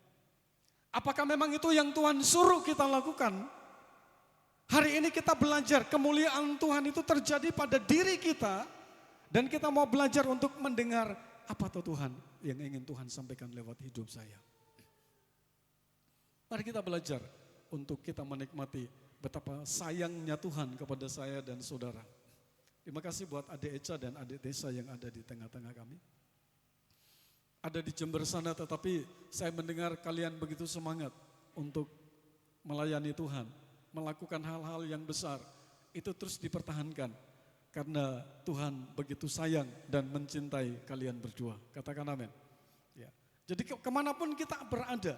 S2: Apakah memang itu yang Tuhan suruh kita lakukan? Hari ini kita belajar kemuliaan Tuhan itu terjadi pada diri kita. Dan kita mau belajar untuk mendengar apa tuh Tuhan yang ingin Tuhan sampaikan lewat hidup saya. Mari kita belajar untuk kita menikmati betapa sayangnya Tuhan kepada saya dan saudara. Terima kasih buat adik Eca dan adik Tessa yang ada di tengah-tengah kami. Ada di Jember sana, tetapi saya mendengar kalian begitu semangat untuk melayani Tuhan, melakukan hal-hal yang besar. Itu terus dipertahankan karena Tuhan begitu sayang dan mencintai kalian berdua. Katakan amin. Ya. Jadi kemanapun kita berada,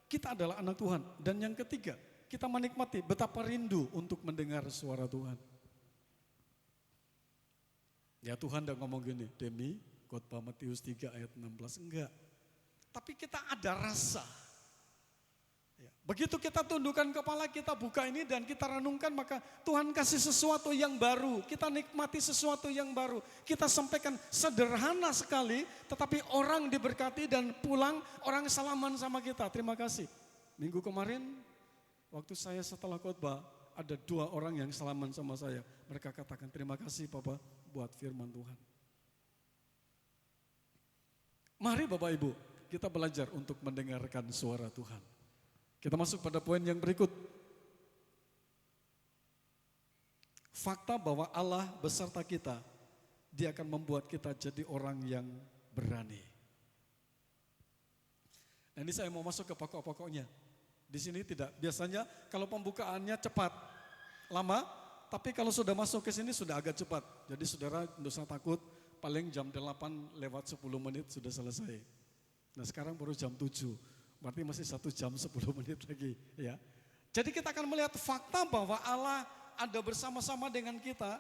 S2: kita adalah anak Tuhan. Dan yang ketiga, kita menikmati betapa rindu untuk mendengar suara Tuhan. Ya Tuhan tidak ngomong gini, Demi, khotbah Matius 3 ayat 16, enggak. Tapi kita ada rasa. Ya. Begitu kita tundukkan kepala, kita buka ini dan kita renungkan, maka Tuhan kasih sesuatu yang baru. Kita nikmati sesuatu yang baru. Kita sampaikan sederhana sekali, tetapi orang diberkati dan pulang orang salaman sama kita. Terima kasih. Minggu kemarin, waktu saya setelah khotbah, ada 2 orang yang salaman sama saya. Mereka katakan, terima kasih Papa buat firman Tuhan. Mari Bapak Ibu, kita belajar untuk mendengarkan suara Tuhan. Kita masuk pada poin yang berikut. Fakta bahwa Allah beserta kita, Dia akan membuat kita jadi orang yang berani. Nah, ini saya mau masuk ke pokok-pokoknya. Di sini tidak, biasanya kalau pembukaannya cepat, lama, tapi kalau sudah masuk ke sini sudah agak cepat. Jadi saudara tidak usah takut, paling jam 8 lewat 10 menit sudah selesai. Nah sekarang baru jam 7, berarti masih 1 jam 10 menit lagi. Ya. Jadi kita akan melihat fakta bahwa Allah ada bersama-sama dengan kita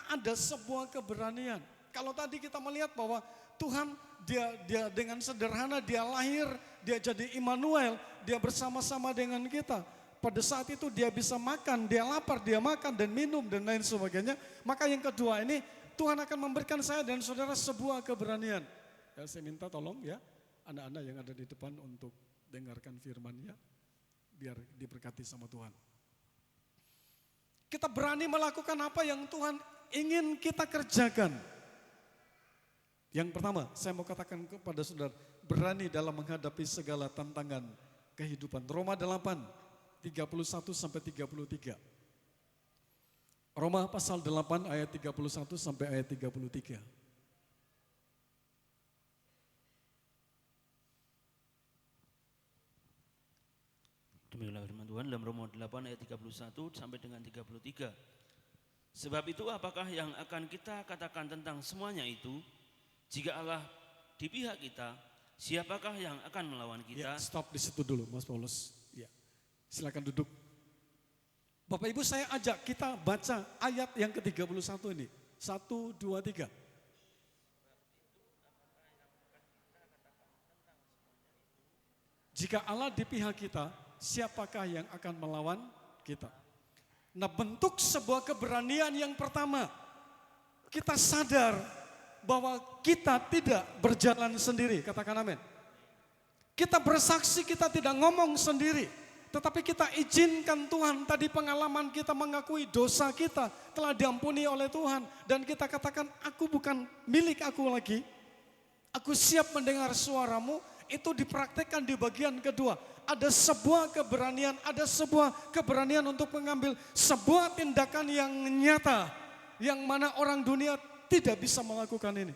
S2: ada sebuah keberanian. Kalau tadi kita melihat bahwa Tuhan dia dengan sederhana dia lahir, dia jadi Immanuel, dia bersama-sama dengan kita. Pada saat itu dia bisa makan, dia lapar, dia makan dan minum dan lain sebagainya. Maka yang kedua ini Tuhan akan memberikan saya dan saudara sebuah keberanian. Ya, saya minta tolong ya anak-anak yang ada di depan untuk dengarkan firman-Nya biar diberkati sama Tuhan. Kita berani melakukan apa yang Tuhan ingin kita kerjakan. Yang pertama, saya mau katakan kepada saudara, berani dalam menghadapi segala tantangan kehidupan. Roma 8:31 sampai 33. Roma pasal 8 ayat 31 sampai ayat 33.
S3: Demikianlah firman Tuhan dalam Roma 8 ayat 31 sampai dengan 33. Sebab itu apakah yang akan kita katakan tentang semuanya itu? Jika Allah di pihak kita, siapakah yang akan melawan kita?
S2: Ya, stop di situ dulu Mas Paulus. Ya. Silakan duduk. Bapak Ibu saya ajak kita baca ayat yang ke-31 ini. 1, 2, 3. Jika Allah di pihak kita, siapakah yang akan melawan kita? Nah, bentuk sebuah keberanian yang pertama, kita sadar bahwa kita tidak berjalan sendiri, katakan amin. Kita bersaksi, kita tidak ngomong sendiri, tetapi kita izinkan Tuhan. Tadi pengalaman kita mengakui dosa kita telah diampuni oleh Tuhan. Dan kita katakan, aku bukan milik aku lagi, aku siap mendengar suaramu. Itu dipraktekkan di bagian kedua. Ada sebuah keberanian untuk mengambil sebuah tindakan yang nyata, yang mana orang dunia tidak bisa melakukan ini.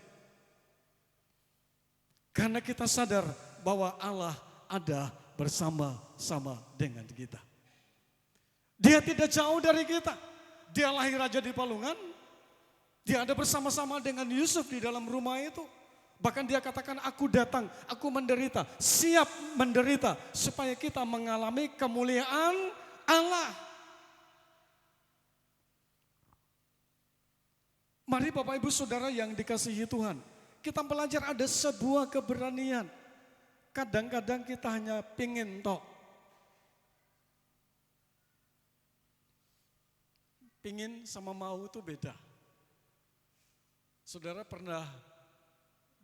S2: Karena kita sadar bahwa Allah ada bersama-sama dengan kita. Dia tidak jauh dari kita. Dia lahir aja di palungan. Dia ada bersama-sama dengan Yusuf di dalam rumah itu. Bahkan dia katakan, aku datang, aku menderita, siap menderita supaya kita mengalami kemuliaan Allah. Mari Bapak Ibu Saudara yang dikasihi Tuhan, Kita belajar ada sebuah keberanian. Kadang-kadang kita hanya pingin tok. Pingin sama mau itu beda. Saudara pernah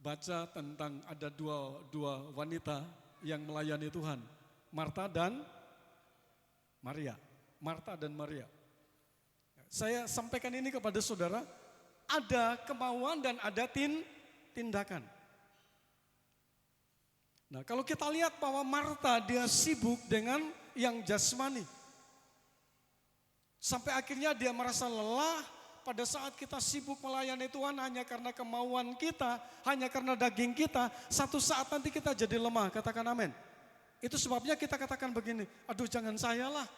S2: baca tentang ada dua wanita yang melayani Tuhan. Marta dan Maria. Marta dan Maria. Saya sampaikan ini kepada saudara, ada kemauan dan ada tindakan. Nah, kalau kita lihat bahwa Marta dia sibuk dengan yang jasmani. Sampai akhirnya dia merasa lelah pada saat kita sibuk melayani Tuhan hanya karena kemauan kita, hanya karena daging kita, satu saat nanti kita jadi lemah, katakan amin. Itu sebabnya kita katakan begini, aduh jangan saya lah.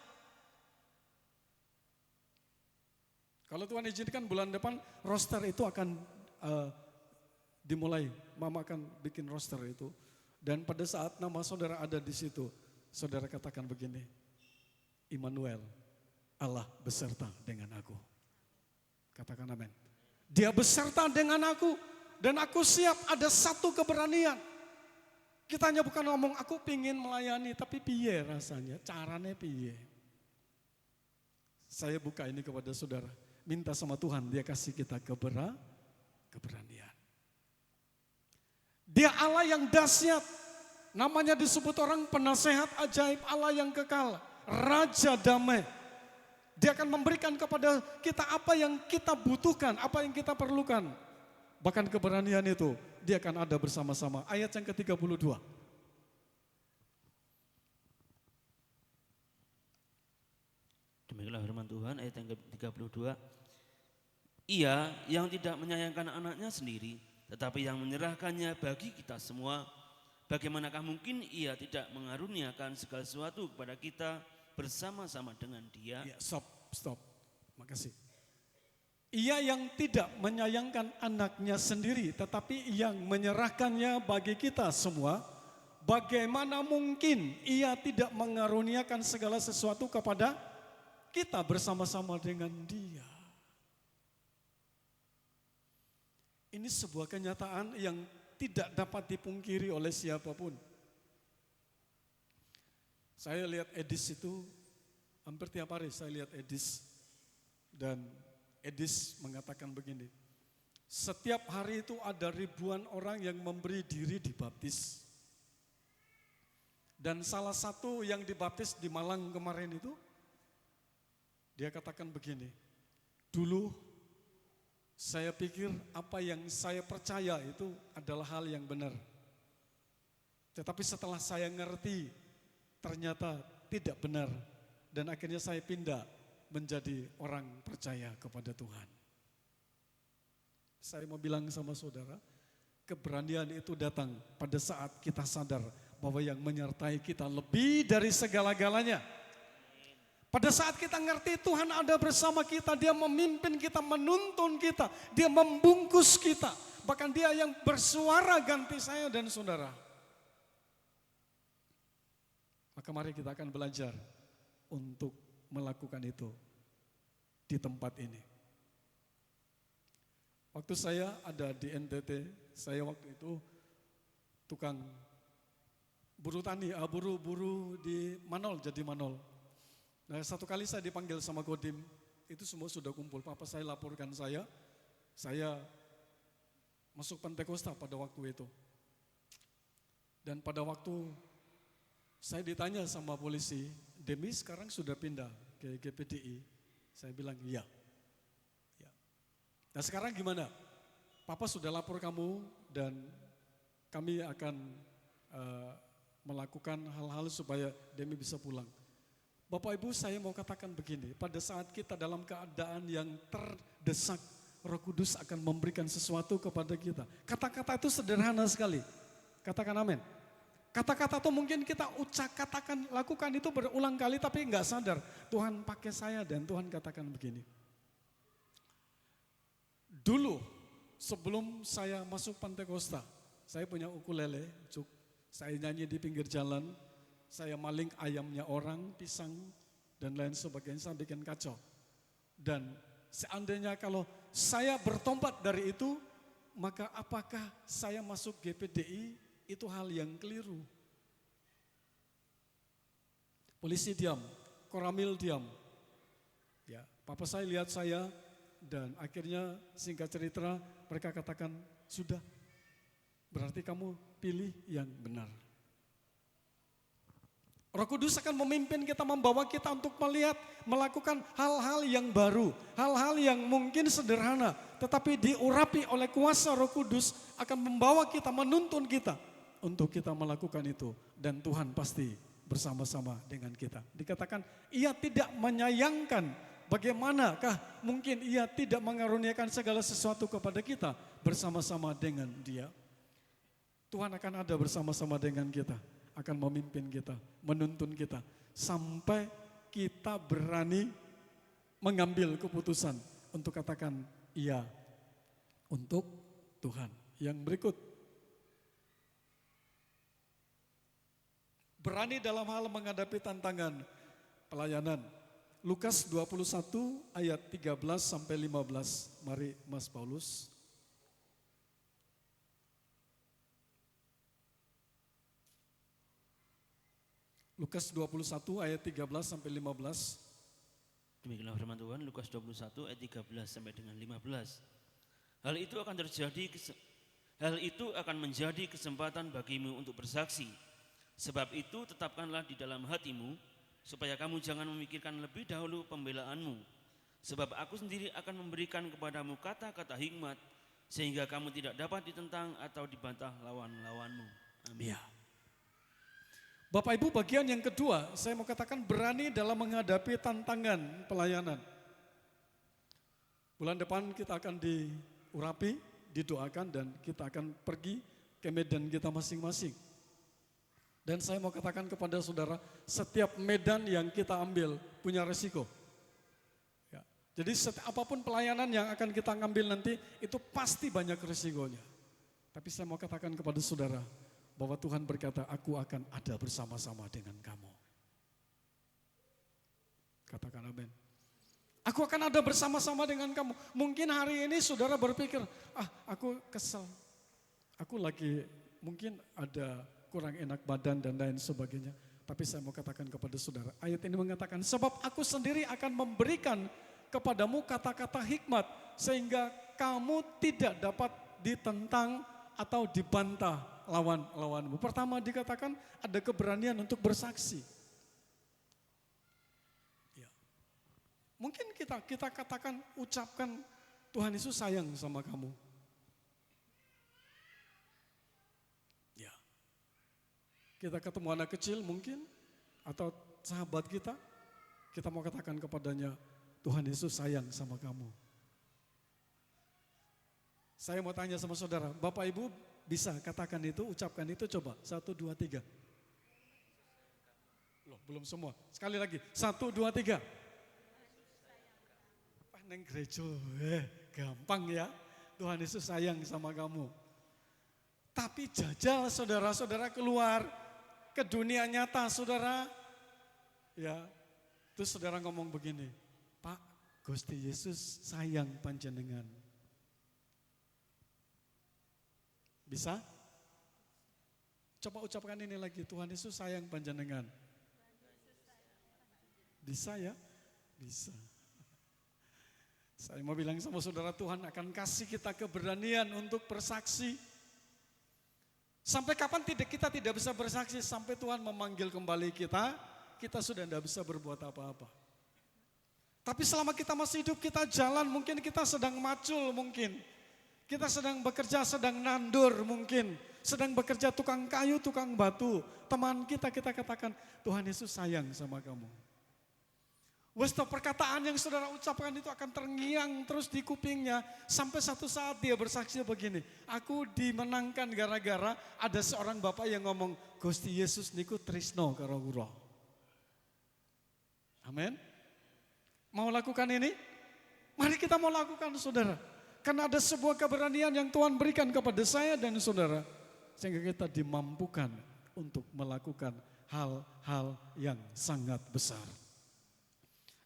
S2: Kalau Tuhan izinkan bulan depan roster itu akan dimulai, Mama akan bikin roster itu. Dan pada saat nama saudara ada di situ, saudara katakan begini, Immanuel, Allah beserta dengan aku. Katakan amin. Dia beserta dengan aku dan aku siap, ada satu keberanian. Kita hanya bukan ngomong aku pingin melayani, tapi piye rasanya, caranya piye. Saya buka ini kepada saudara, minta sama Tuhan dia kasih kita keberanian. Dia Allah yang dahsyat, namanya disebut orang penasehat ajaib, Allah yang kekal, Raja damai. Dia akan memberikan kepada kita apa yang kita butuhkan, apa yang kita perlukan. Bahkan keberanian itu, dia akan ada bersama-sama. Ayat yang ke-32.
S3: Demikianlah firman Tuhan, ayat yang ke-32. Ia yang tidak menyayangkan anaknya sendiri, tetapi yang menyerahkannya bagi kita semua, bagaimanakah mungkin ia tidak mengaruniakan segala sesuatu kepada kita bersama-sama dengan dia?
S2: Ya, stop. Makasih. Ia yang tidak menyayangkan anaknya sendiri, tetapi yang menyerahkannya bagi kita semua, bagaimana mungkin ia tidak mengaruniakan segala sesuatu kepada kita bersama-sama dengan dia? Ini sebuah kenyataan yang tidak dapat dipungkiri oleh siapapun. Saya lihat Edis itu, hampir tiap hari saya lihat Edis. Dan Edis mengatakan begini, setiap hari itu ada ribuan orang yang memberi diri dibaptis. Dan salah satu yang dibaptis di Malang kemarin itu, dia katakan begini, dulu saya pikir apa yang saya percaya itu adalah hal yang benar. Tetapi setelah saya ngerti, ternyata tidak benar. Dan akhirnya saya pindah menjadi orang percaya kepada Tuhan. Saya mau bilang sama saudara, keberanian itu datang pada saat kita sadar bahwa yang menyertai kita lebih dari segala-galanya. Pada saat kita ngerti Tuhan ada bersama kita, Dia memimpin kita, menuntun kita, Dia membungkus kita. Bahkan Dia yang bersuara ganti saya dan saudara. Maka mari kita akan belajar untuk melakukan itu di tempat ini. Waktu saya ada di NTT, saya waktu itu tukang buru tani, buru di Manol, jadi Manol. Nah, satu kali saya dipanggil sama Kodim, itu semua sudah kumpul. Papa saya laporkan saya masuk Pentakosta pada waktu itu. Dan pada waktu saya ditanya sama polisi, Demi sekarang sudah pindah ke GPDI. Saya bilang iya. Ya. Nah sekarang gimana? Papa sudah lapor kamu dan kami akan melakukan hal-hal supaya Demi bisa pulang. Bapak Ibu saya mau katakan begini, pada saat kita dalam keadaan yang terdesak, Roh Kudus akan memberikan sesuatu kepada kita. Kata-kata itu sederhana sekali, katakan amin. Kata-kata itu mungkin kita katakan, lakukan itu berulang kali tapi enggak sadar. Tuhan pakai saya dan Tuhan katakan begini. Dulu sebelum saya masuk Pentakosta, saya punya ukulele, saya nyanyi di pinggir jalan, saya maling ayamnya orang, pisang dan lain sebagainya, saya bikin kacau. Dan seandainya kalau saya bertobat dari itu, maka apakah saya masuk GPDI itu hal yang keliru? Polisi diam, Koramil diam. Ya, papa saya lihat saya dan akhirnya singkat cerita mereka katakan, sudah, berarti kamu pilih yang benar. Roh Kudus akan memimpin kita, membawa kita untuk melihat, melakukan hal-hal yang baru, hal-hal yang mungkin sederhana, tetapi diurapi oleh kuasa Roh Kudus akan membawa kita, menuntun kita untuk kita melakukan itu. Dan Tuhan pasti bersama-sama dengan kita. Dikatakan, ia tidak menyayangkan, bagaimanakah mungkin ia tidak mengaruniakan segala sesuatu kepada kita bersama-sama dengan Dia. Tuhan akan ada bersama-sama dengan kita, akan memimpin kita, menuntun kita, sampai kita berani mengambil keputusan untuk katakan iya untuk Tuhan. Yang berikut, berani dalam hal menghadapi tantangan pelayanan. Lukas 21 ayat 13 sampai 15. Mari Mas Paulus. Lukas 21 ayat 13 sampai 15.
S3: Demikianlah firman Tuhan, Lukas 21 ayat 13 sampai dengan 15. Hal itu akan menjadi kesempatan bagimu untuk bersaksi. Sebab itu tetapkanlah di dalam hatimu, supaya kamu jangan memikirkan lebih dahulu pembelaanmu. Sebab aku sendiri akan memberikan kepadamu kata-kata hikmat, sehingga kamu tidak dapat ditentang atau dibantah lawan-lawanmu. Amin.
S2: Ya. Bapak Ibu, bagian yang kedua, saya mau katakan berani dalam menghadapi tantangan pelayanan. Bulan depan kita akan diurapi, didoakan, dan kita akan pergi ke medan kita masing-masing. Dan saya mau katakan kepada saudara, setiap medan yang kita ambil punya resiko. Ya. Jadi apapun pelayanan yang akan kita ambil nanti, itu pasti banyak resikonya. Tapi saya mau katakan kepada saudara, bahwa Tuhan berkata, aku akan ada bersama-sama dengan kamu. Katakan amin. Aku akan ada bersama-sama dengan kamu. Mungkin hari ini saudara berpikir, aku kesel. Aku lagi mungkin ada kurang enak badan dan lain sebagainya. Tapi saya mau katakan kepada saudara, ayat ini mengatakan, sebab aku sendiri akan memberikan kepadamu kata-kata hikmat, sehingga kamu tidak dapat ditentang atau dibantah lawan-lawanmu. Pertama dikatakan ada keberanian untuk bersaksi. Ya. Mungkin kita katakan, ucapkan, Tuhan Yesus sayang sama kamu. Ya. Kita ketemu anak kecil mungkin, atau sahabat kita mau katakan kepadanya, Tuhan Yesus sayang sama kamu. Saya mau tanya sama saudara, Bapak Ibu bisa katakan itu, ucapkan itu, coba. 1, 2, 3. Loh, belum semua. Sekali lagi, 1, 2, 3. Neng gereja, gampang ya. Tuhan Yesus sayang sama kamu. Tapi jajal saudara-saudara keluar ke dunia nyata saudara. Ya, terus saudara ngomong begini, Pak, Gusti Yesus sayang panjenengan. Bisa? Coba ucapkan ini lagi, Tuhan Yesus sayang panjenengan. Bisa ya? Bisa. Saya mau bilang sama saudara, Tuhan akan kasih kita keberanian untuk bersaksi. Sampai kapan kita tidak bisa bersaksi? Sampai Tuhan memanggil kembali kita sudah tidak bisa berbuat apa-apa. Tapi selama kita masih hidup, kita jalan, mungkin kita sedang macul mungkin. Kita sedang bekerja, sedang nandur mungkin. Sedang bekerja tukang kayu, tukang batu. Teman kita katakan, Tuhan Yesus sayang sama kamu. Perkataan yang saudara ucapkan itu akan terngiang terus di kupingnya. Sampai satu saat dia bersaksi begini. Aku dimenangkan gara-gara ada seorang bapak yang ngomong, Gusti Yesus niku trisno karo kula. Amin. Mau lakukan ini? Mari kita mau lakukan saudara. Karena ada sebuah keberanian yang Tuhan berikan kepada saya dan saudara. Sehingga kita dimampukan untuk melakukan hal-hal yang sangat besar.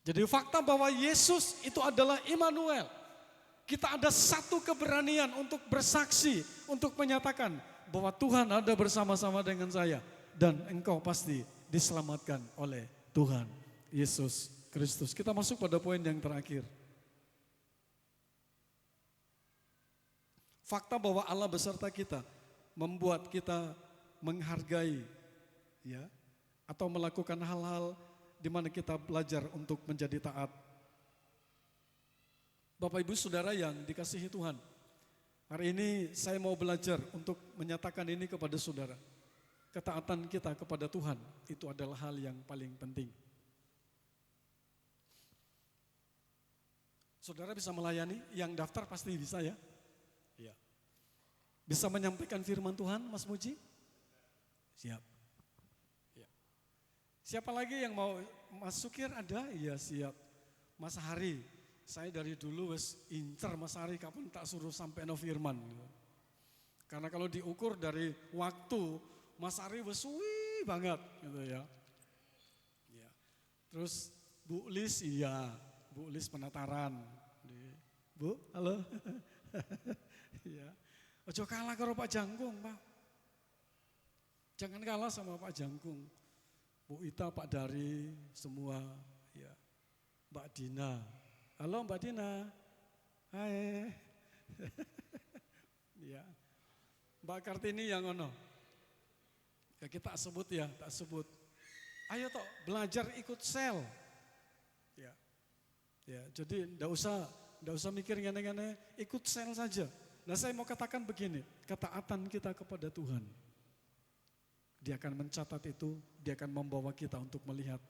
S2: Jadi fakta bahwa Yesus itu adalah Immanuel. Kita ada satu keberanian untuk bersaksi, untuk menyatakan bahwa Tuhan ada bersama-sama dengan saya. Dan engkau pasti diselamatkan oleh Tuhan Yesus Kristus. Kita masuk pada poin yang terakhir. Fakta bahwa Allah beserta kita membuat kita menghargai, ya, atau melakukan hal-hal di mana kita belajar untuk menjadi taat. Bapak Ibu Saudara yang dikasihi Tuhan, hari ini saya mau belajar untuk menyatakan ini kepada saudara. Ketaatan kita kepada Tuhan itu adalah hal yang paling penting. Saudara bisa melayani, yang daftar pasti bisa ya. Ya. Bisa menyampaikan firman Tuhan, Mas Muji? Siap. Ya. Siapa lagi yang mau masukin ada? Iya siap. Mas Hari, saya dari dulu wes incer Mas Hari kapan tak suruh sampai no firman. Karena kalau diukur dari waktu, Mas Hari wes suwi banget gitu ya. Ya. Terus Bu Lis, iya, Bu Lis penataran. Bu, halo. Ya. Ojo kalah karo Pak Jangkung, Pak. Jangan kalah sama Pak Jangkung. Bu Ita, Pak Dari, semua, ya. Mbak Dina. Halo Mbak Dina. Hai. Ya. Mbak Kartini yang ono. Ya kita sebut ya, tak sebut. Ayo toh belajar ikut sel. Ya. Ya, jadi enggak usah mikir ngene-ngene, ikut sel saja. Nah saya mau katakan begini, ketaatan kita kepada Tuhan. Dia akan mencatat itu, dia akan membawa kita untuk melihat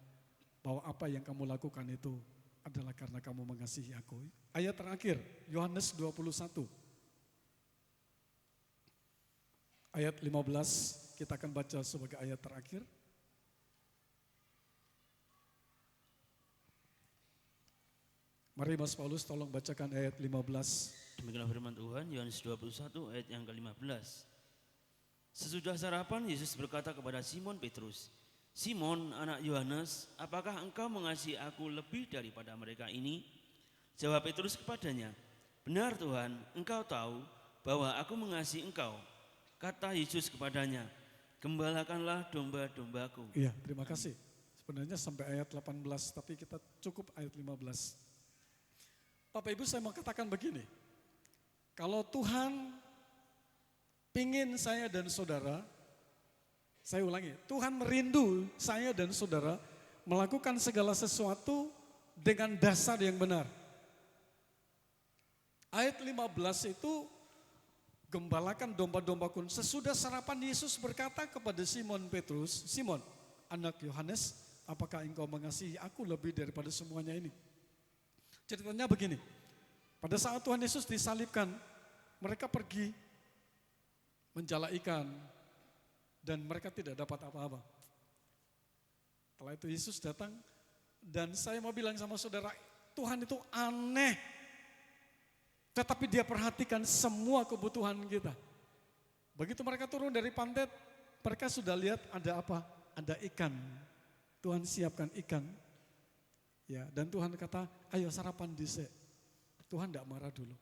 S2: bahwa apa yang kamu lakukan itu adalah karena kamu mengasihi aku. Ayat terakhir, Yohanes 21. Ayat 15, kita akan baca sebagai ayat terakhir. Mari Mas Paulus tolong bacakan ayat 15.
S3: Demikianlah firman Tuhan, Yohanes 21 ayat yang ke-15. Sesudah sarapan, Yesus berkata kepada Simon Petrus, Simon anak Yohanes, apakah engkau mengasihi aku lebih daripada mereka ini? Jawab Petrus kepadanya, benar Tuhan, engkau tahu bahwa aku mengasihi engkau. Kata Yesus kepadanya, gembalakanlah domba-dombaku.
S2: Iya, terima kasih. Sebenarnya sampai ayat 18, tapi kita cukup ayat 15. Bapak Ibu saya mau katakan begini, kalau Tuhan pingin saya dan saudara, saya ulangi, Tuhan merindu saya dan saudara melakukan segala sesuatu dengan dasar yang benar. Ayat 15 itu, gembalakan domba-dombaku. Sesudah sarapan Yesus berkata kepada Simon Petrus, Simon anak Yohanes, apakah engkau mengasihi aku lebih daripada semuanya ini? Ceritanya begini, pada saat Tuhan Yesus disalibkan, mereka pergi menjala ikan dan mereka tidak dapat apa-apa. Setelah itu Yesus datang dan saya mau bilang sama saudara, Tuhan itu aneh. Tetapi dia perhatikan semua kebutuhan kita. Begitu mereka turun dari pantai, mereka sudah lihat ada apa? Ada ikan. Tuhan siapkan ikan. Ya, dan Tuhan kata, ayo sarapan dhisik. Tuhan tidak marah dulu.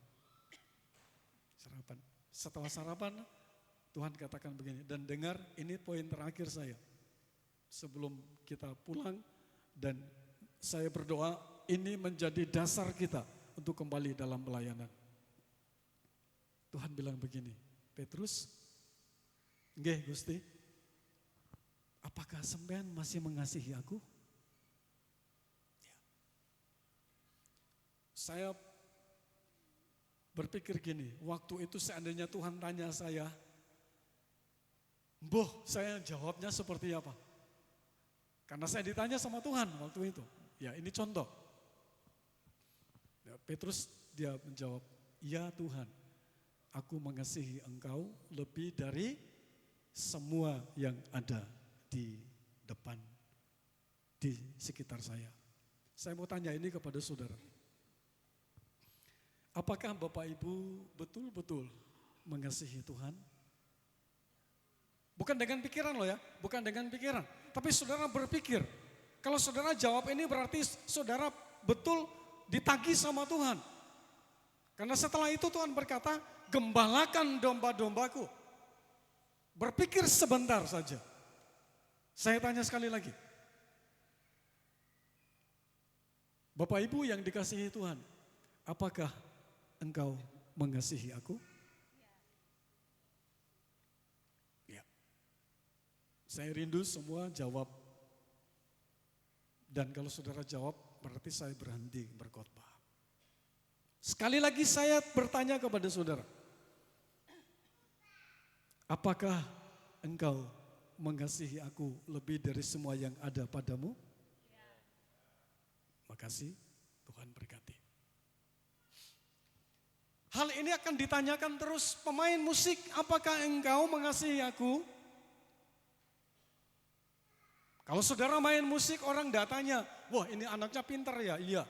S2: Sarapan. Setelah sarapan, Tuhan katakan begini, dan dengar ini poin terakhir saya. Sebelum kita pulang dan saya berdoa, ini menjadi dasar kita untuk kembali dalam pelayanan. Tuhan bilang begini, Petrus, nggih Gusti, apakah sampean masih mengasihi aku? Saya berpikir gini, waktu itu seandainya Tuhan tanya saya, Boh, saya jawabnya seperti apa? Karena saya ditanya sama Tuhan waktu itu. Ya ini contoh. Ya, Petrus dia menjawab, ya Tuhan, aku mengasihi engkau lebih dari semua yang ada di depan, di sekitar saya. Saya mau tanya ini kepada saudara. Apakah Bapak Ibu betul-betul mengasihi Tuhan? Bukan dengan pikiran loh ya, bukan dengan pikiran. Tapi saudara berpikir, kalau saudara jawab ini berarti saudara betul ditagih sama Tuhan. Karena setelah itu Tuhan berkata, gembalakan domba-dombaku. Berpikir sebentar saja. Saya tanya sekali lagi. Bapak Ibu yang dikasihi Tuhan, apakah engkau mengasihi aku? Ya. Saya rindu semua jawab. Dan kalau saudara jawab, berarti saya berhenti berkhotbah. Sekali lagi saya bertanya kepada saudara. Apakah engkau mengasihi aku lebih dari semua yang ada padamu? Makasih, Tuhan berkati. Hal ini akan ditanyakan terus pemain musik, apakah engkau mengasihi aku? Kalau saudara main musik orang tidak tanya, wah ini anaknya pintar ya, iya.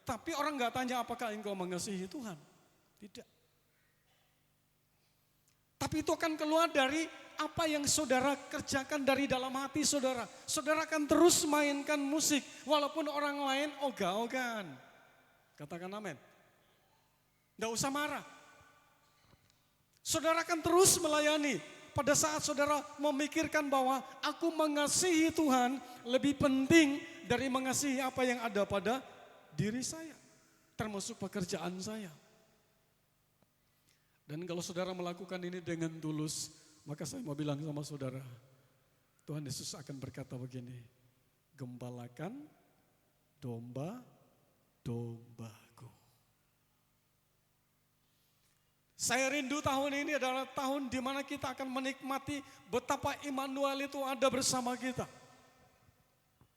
S2: Tapi orang nggak tanya apakah engkau mengasihi Tuhan. Tidak. Tapi itu akan keluar dari apa yang saudara kerjakan dari dalam hati saudara. Saudara akan terus mainkan musik walaupun orang lain ogah-ogahan. Katakan amin. Nggak usah marah. Saudara akan terus melayani. Pada saat saudara memikirkan bahwa aku mengasihi Tuhan lebih penting dari mengasihi apa yang ada pada diri saya. Termasuk pekerjaan saya. Dan kalau saudara melakukan ini dengan tulus, maka saya mau bilang sama saudara, Tuhan Yesus akan berkata begini, gembalakan domba-dombaku. Saya rindu tahun ini adalah tahun di mana kita akan menikmati betapa Immanuel itu ada bersama kita.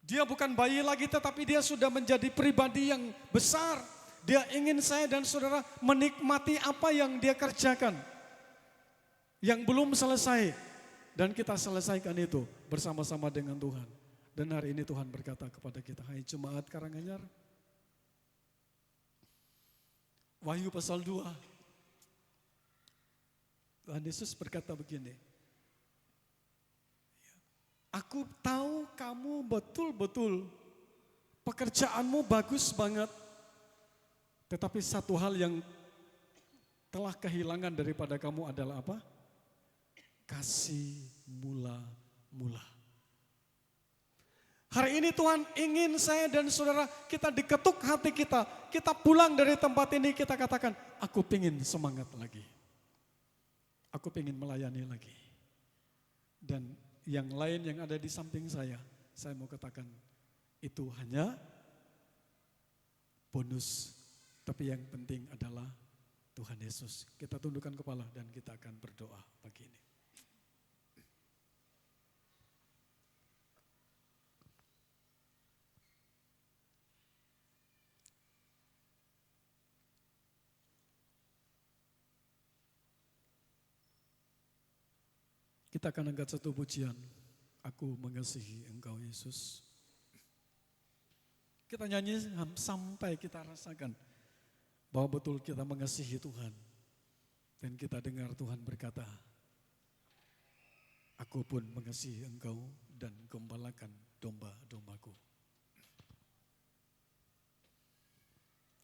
S2: Dia bukan bayi lagi tetapi dia sudah menjadi pribadi yang besar. Dia ingin saya dan saudara menikmati apa yang dia kerjakan. Yang belum selesai. Dan kita selesaikan itu bersama-sama dengan Tuhan. Dan hari ini Tuhan berkata kepada kita, hai jemaat Karanganyar. Wahyu pasal 2. Tuhan Yesus berkata begini. Aku tahu kamu betul-betul pekerjaanmu bagus banget. Tetapi satu hal yang telah kehilangan daripada kamu adalah apa? Kasih mula-mula. Hari ini Tuhan ingin saya dan saudara kita diketuk hati kita. Kita pulang dari tempat ini kita katakan, aku pingin semangat lagi. Aku pingin melayani lagi. Dan yang lain yang ada di samping saya mau katakan itu hanya bonus. Tapi yang penting adalah Tuhan Yesus. Kita tundukkan kepala dan kita akan berdoa pagi ini. Kita akan angkat satu pujian. Aku mengasihi Engkau Yesus. Kita nyanyi sampai kita rasakan bahwa betul kita mengasihi Tuhan. Dan kita dengar Tuhan berkata, aku pun mengasihi engkau dan gembalakan domba-dombaku.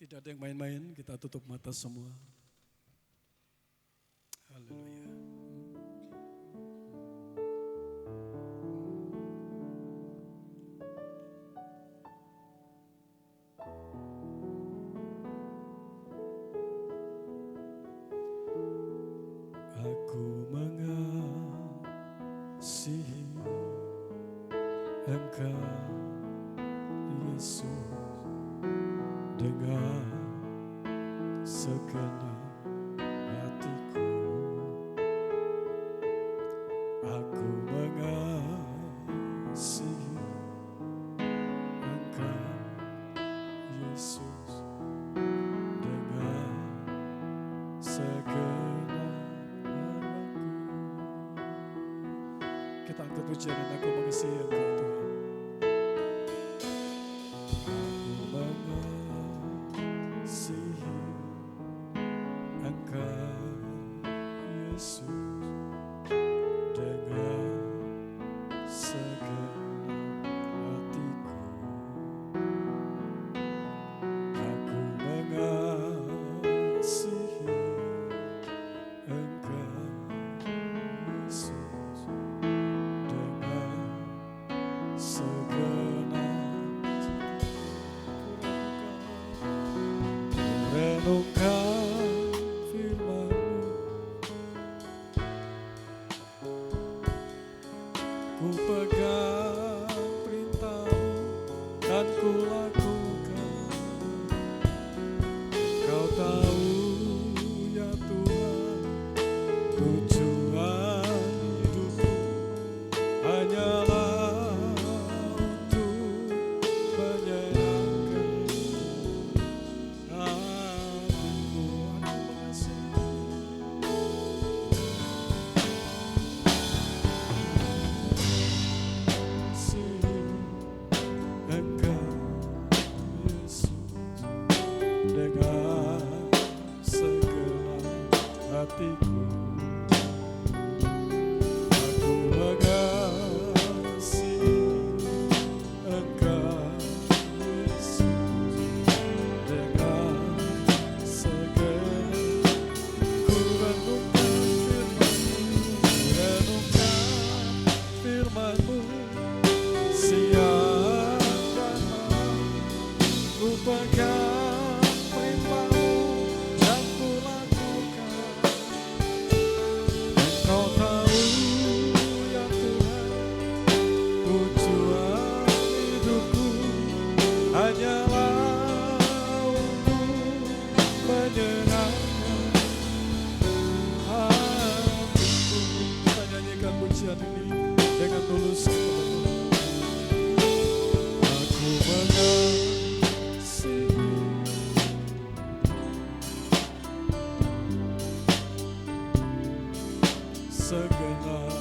S2: Tidak ada yang main-main, kita tutup mata semua. Haleluya. Aku mengasihi Engkau Yesus dengan segenap hatiku. Aku mengasihi Engkau Yesus dengan segenap. Kita angkat pujian dan aku mengasihi Engkau Tuhan. Aku mengasihi Engkau Yesus dengan segenap hatiku. Aku mengasihi pegang perintah-Mu dan ku lakukan. Kau tahu ya Tuhan, tujuan hidupku hanyalah untuk menyenangkan hatimu. Aku mengasihi Engkau Yesus dengan segenap hatiku. Aku mengasihi Engkau Yesus dengan segenap. Ku renungkan firman-Mu siang dan malam. Ku pegang perintah-Mu dan ku lakukan. Engkau tahu ya Tuhan, tujuan hidupku hanyalah untuk menyenangkan hatiku. Kita nyanyikan pujian ini dengan tulus. Aku mengasihi segenap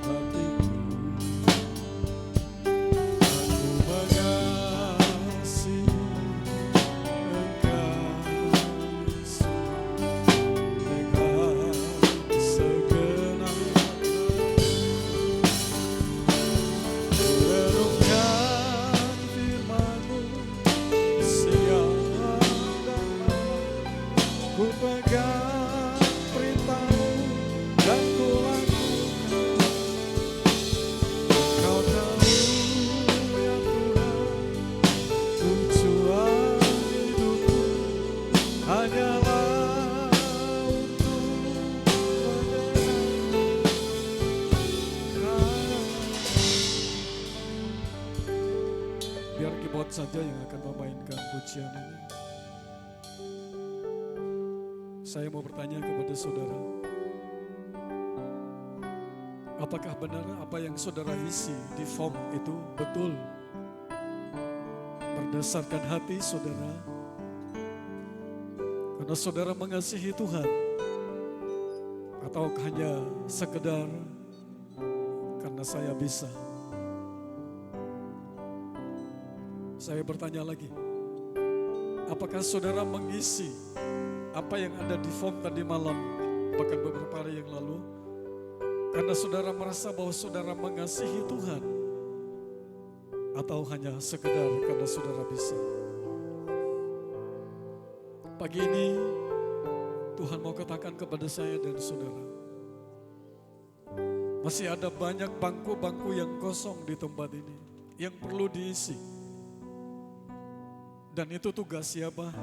S2: hatiku. Aku mengasihi Engkau Yesus dengan segenap hatiku. Renungkan firman-Mu siang dan malam. Ku pegang perintah-Mu dan ku lakukan. Kau tahu ya Tuhan, tujuan hidupku hanyalah untuk menyenangkan. Biar keyboard saja yang akan memainkan pujian ini. Saya mau bertanya kepada saudara, apakah benar apa yang saudara isi di form itu betul berdasarkan hati saudara? Karena saudara mengasihi Tuhan, atau hanya sekedar karena saya bisa? Saya bertanya lagi, apakah saudara mengisi apa yang ada di form tadi malam, bahkan beberapa hari yang lalu, karena saudara merasa bahwa saudara mengasihi Tuhan, atau hanya sekedar karena saudara bisa? Pagi ini Tuhan mau katakan kepada saya dan saudara, masih ada banyak bangku-bangku yang kosong di tempat ini yang perlu diisi. Dan itu tugas siapa?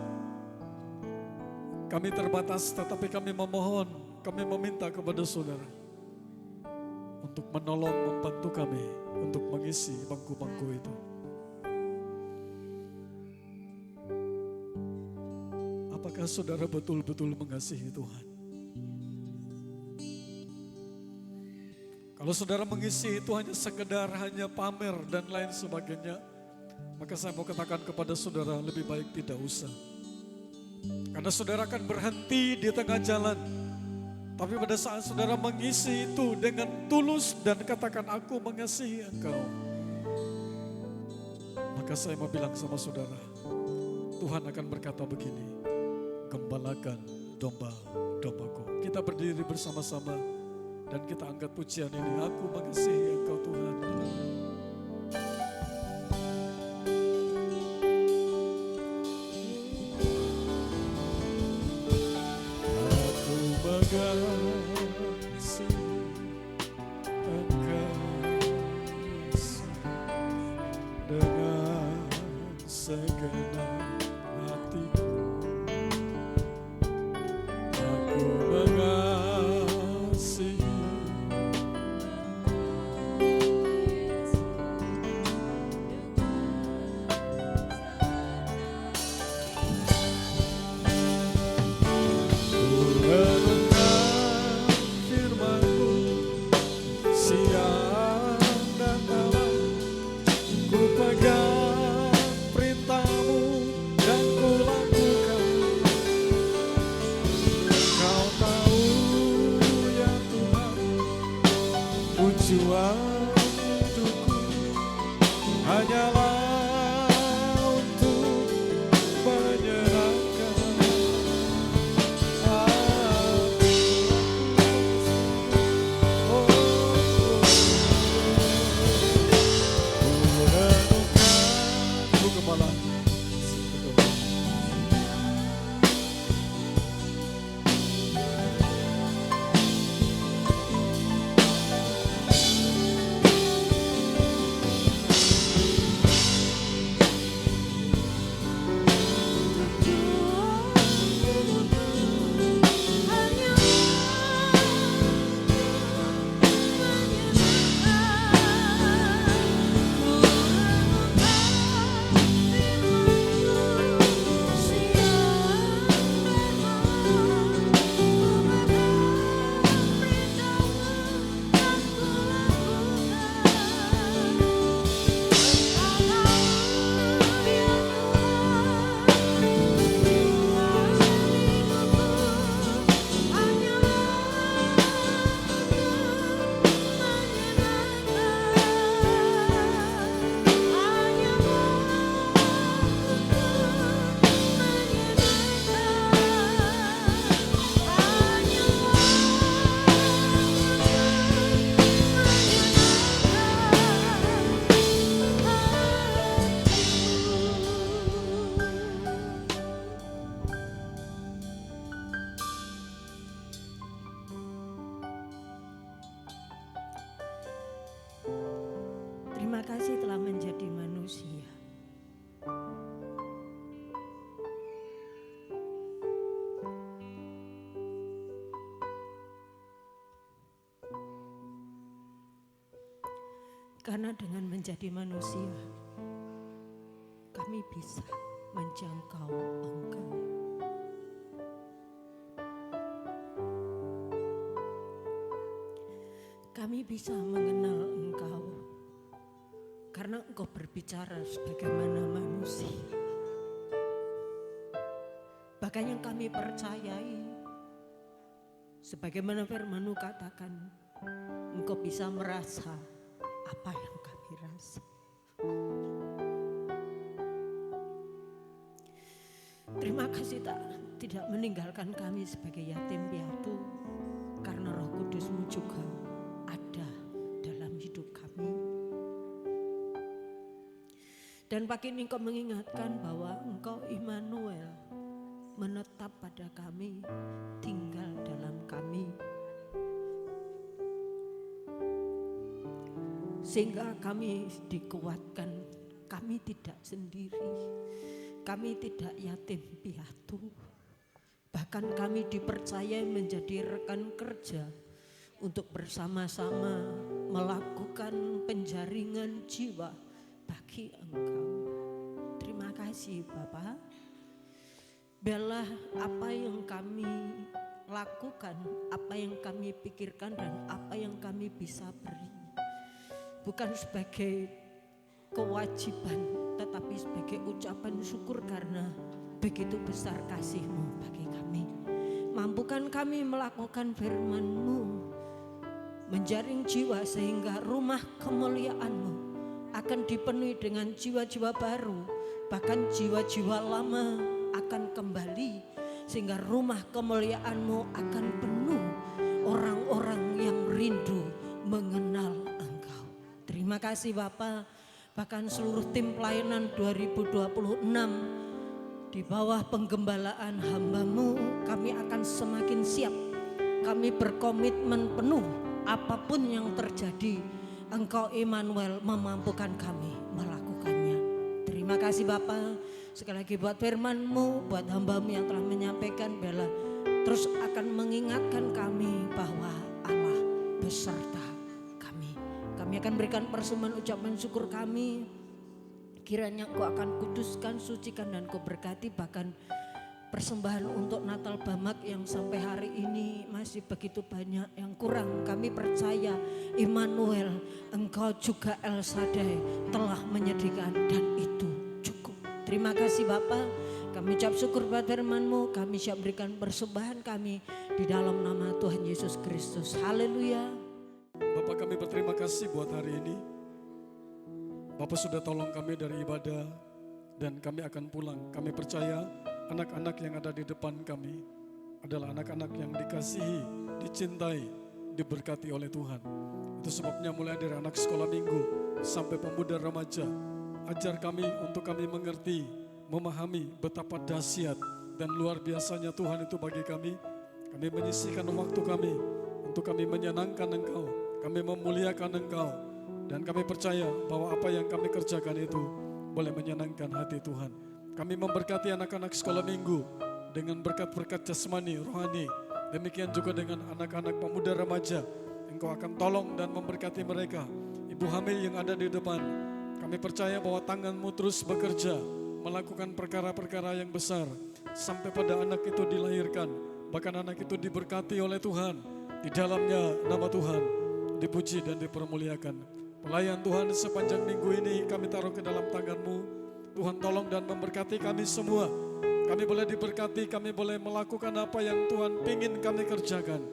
S2: Kami terbatas, tetapi kami memohon, kami meminta kepada saudara untuk menolong, membantu kami untuk mengisi bangku-bangku itu. Apakah saudara betul-betul mengasihi Tuhan? Kalau saudara mengisi itu hanya sekedar, hanya pamer dan lain sebagainya, maka saya mau katakan kepada saudara, lebih baik tidak usah. Karena saudara akan berhenti di tengah jalan. Tapi pada saat saudara mengisi itu dengan tulus dan katakan aku mengasihi engkau, maka saya mau bilang sama saudara, Tuhan akan berkata begini, gembalakan domba-dombaku. Kita berdiri bersama-sama dan kita angkat pujian ini, aku mengasihi engkau Tuhan.
S4: Tujuan hidupku hanyalah untuk menyenangkan hati. Oh, ku renungkan ibu kepala.
S5: Terima kasih telah menjadi manusia. Karena dengan menjadi manusia, kami bisa menjangkau Engkau. Kami bisa mengenal Engkau. Karena Engkau berbicara sebagaimana manusia. Bahkan yang kami percayai, sebagaimana firman-Mu katakan, Engkau bisa merasa apa yang kami rasa. Terima kasih tidak meninggalkan kami sebagai yatim piatu, karena Roh Kudus-Mu juga ada dalam hidup kami. Dan pagi ini Engkau mengingatkan bahwa Engkau Immanuel menetap pada kami, tinggal dalam kami. Sehingga kami dikuatkan, kami tidak sendiri, kami tidak yatim piatu. Bahkan kami dipercaya menjadi rekan kerja untuk bersama-sama melakukan penjaringan jiwa bagi Engkau. Terima kasih Bapa. Biarlah apa yang kami lakukan, apa yang kami pikirkan dan apa yang kami bisa beri, bukan sebagai kewajiban tetapi sebagai ucapan syukur karena begitu besar kasih-Mu bagi kami. Mampukan kami melakukan firman-Mu, menjaring jiwa sehingga rumah kemuliaan-Mu akan dipenuhi dengan jiwa-jiwa baru, bahkan jiwa-jiwa lama akan kembali, sehingga rumah kemuliaan-Mu akan penuh orang-orang yang rindu mengenal Engkau. Terima kasih Bapa. Bahkan seluruh tim pelayanan 2026 di bawah penggembalaan hamba-Mu, kami akan semakin siap. Kami berkomitmen penuh, apapun yang terjadi, Engkau Immanuel memampukan kami melakukannya. Terima kasih Bapa. Sekali lagi buat firman-Mu, buat hamba-Mu yang telah menyampaikan, biarlah terus akan mengingatkan kami bahwa Allah beserta kami. Kami akan berikan persembahan ucapan syukur kami. Kiranya Engkau akan kuduskan, sucikan dan Kau berkati, bahkan persembahan untuk Natal Bamak yang sampai hari ini masih begitu banyak yang kurang. Kami percaya Immanuel, Engkau juga El Shaddai telah menyediakan dan itu cukup. Terima kasih Bapa. Kami ucap syukur buat firman-Mu. Kami siap berikan persembahan kami di dalam nama Tuhan Yesus Kristus. Haleluya.
S2: Bapak, kami berterima kasih buat hari ini. Bapak sudah tolong kami dari ibadah dan kami akan pulang. Kami percaya anak-anak yang ada di depan kami adalah anak-anak yang dikasihi, dicintai, diberkati oleh Tuhan. Itu sebabnya mulai dari anak sekolah minggu sampai pemuda remaja, ajar kami untuk kami mengerti, memahami betapa dahsyat dan luar biasanya Tuhan itu bagi kami. Kami menyisihkan waktu kami untuk kami menyenangkan Engkau, kami memuliakan Engkau, dan kami percaya bahwa apa yang kami kerjakan itu boleh menyenangkan hati Tuhan. Kami memberkati anak-anak sekolah minggu dengan berkat-berkat jasmani, rohani. Demikian juga dengan anak-anak pemuda remaja. Engkau akan tolong dan memberkati mereka. Ibu hamil yang ada di depan, kami percaya bahwa tangan-Mu terus bekerja, melakukan perkara-perkara yang besar, sampai pada anak itu dilahirkan. Bahkan anak itu diberkati oleh Tuhan. Di dalamnya nama Tuhan dipuji dan dipermuliakan. Pelayan Tuhan sepanjang minggu ini kami taruh ke dalam tangan-Mu. Tuhan tolong dan memberkati kami semua. Kami boleh diberkati, kami boleh melakukan apa yang Tuhan ingin kami kerjakan.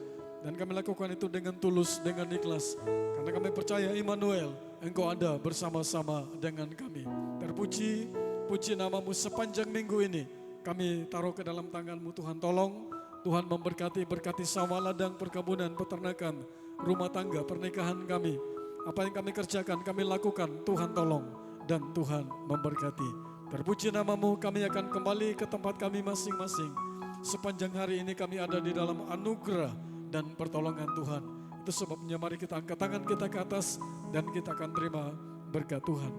S2: Dan kami lakukan itu dengan tulus, dengan ikhlas. Karena kami percaya Immanuel, Engkau ada bersama-sama dengan kami. Terpuji, puji nama-Mu sepanjang minggu ini. Kami taruh ke dalam tangan-Mu, Tuhan tolong. Tuhan memberkati, berkati sawah ladang, perkebunan, peternakan, rumah tangga, pernikahan kami. Apa yang kami kerjakan, kami lakukan, Tuhan tolong dan Tuhan memberkati. Terpuji nama-Mu, kami akan kembali ke tempat kami masing-masing. Sepanjang hari ini kami ada di dalam anugerah dan pertolongan Tuhan. Itu sebabnya mari kita angkat tangan kita ke atas dan kita akan terima berkat Tuhan.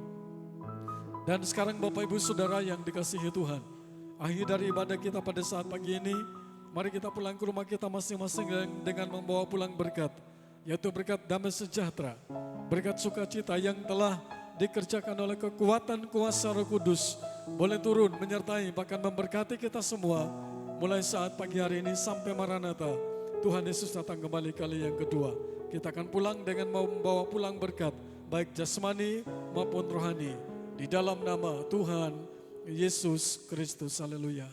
S2: Dan sekarang Bapak Ibu Saudara yang dikasihi Tuhan, akhir dari ibadah kita pada saat pagi ini, mari kita pulang ke rumah kita masing-masing dengan membawa pulang berkat, yaitu berkat damai sejahtera, berkat sukacita yang telah dikerjakan oleh kekuatan kuasa Roh Kudus, boleh turun menyertai bahkan memberkati kita semua mulai saat pagi hari ini sampai Maranatha. Tuhan Yesus datang kembali kali yang kedua. Kita akan pulang dengan membawa pulang berkat, baik jasmani maupun rohani, di dalam nama Tuhan Yesus Kristus. Haleluya.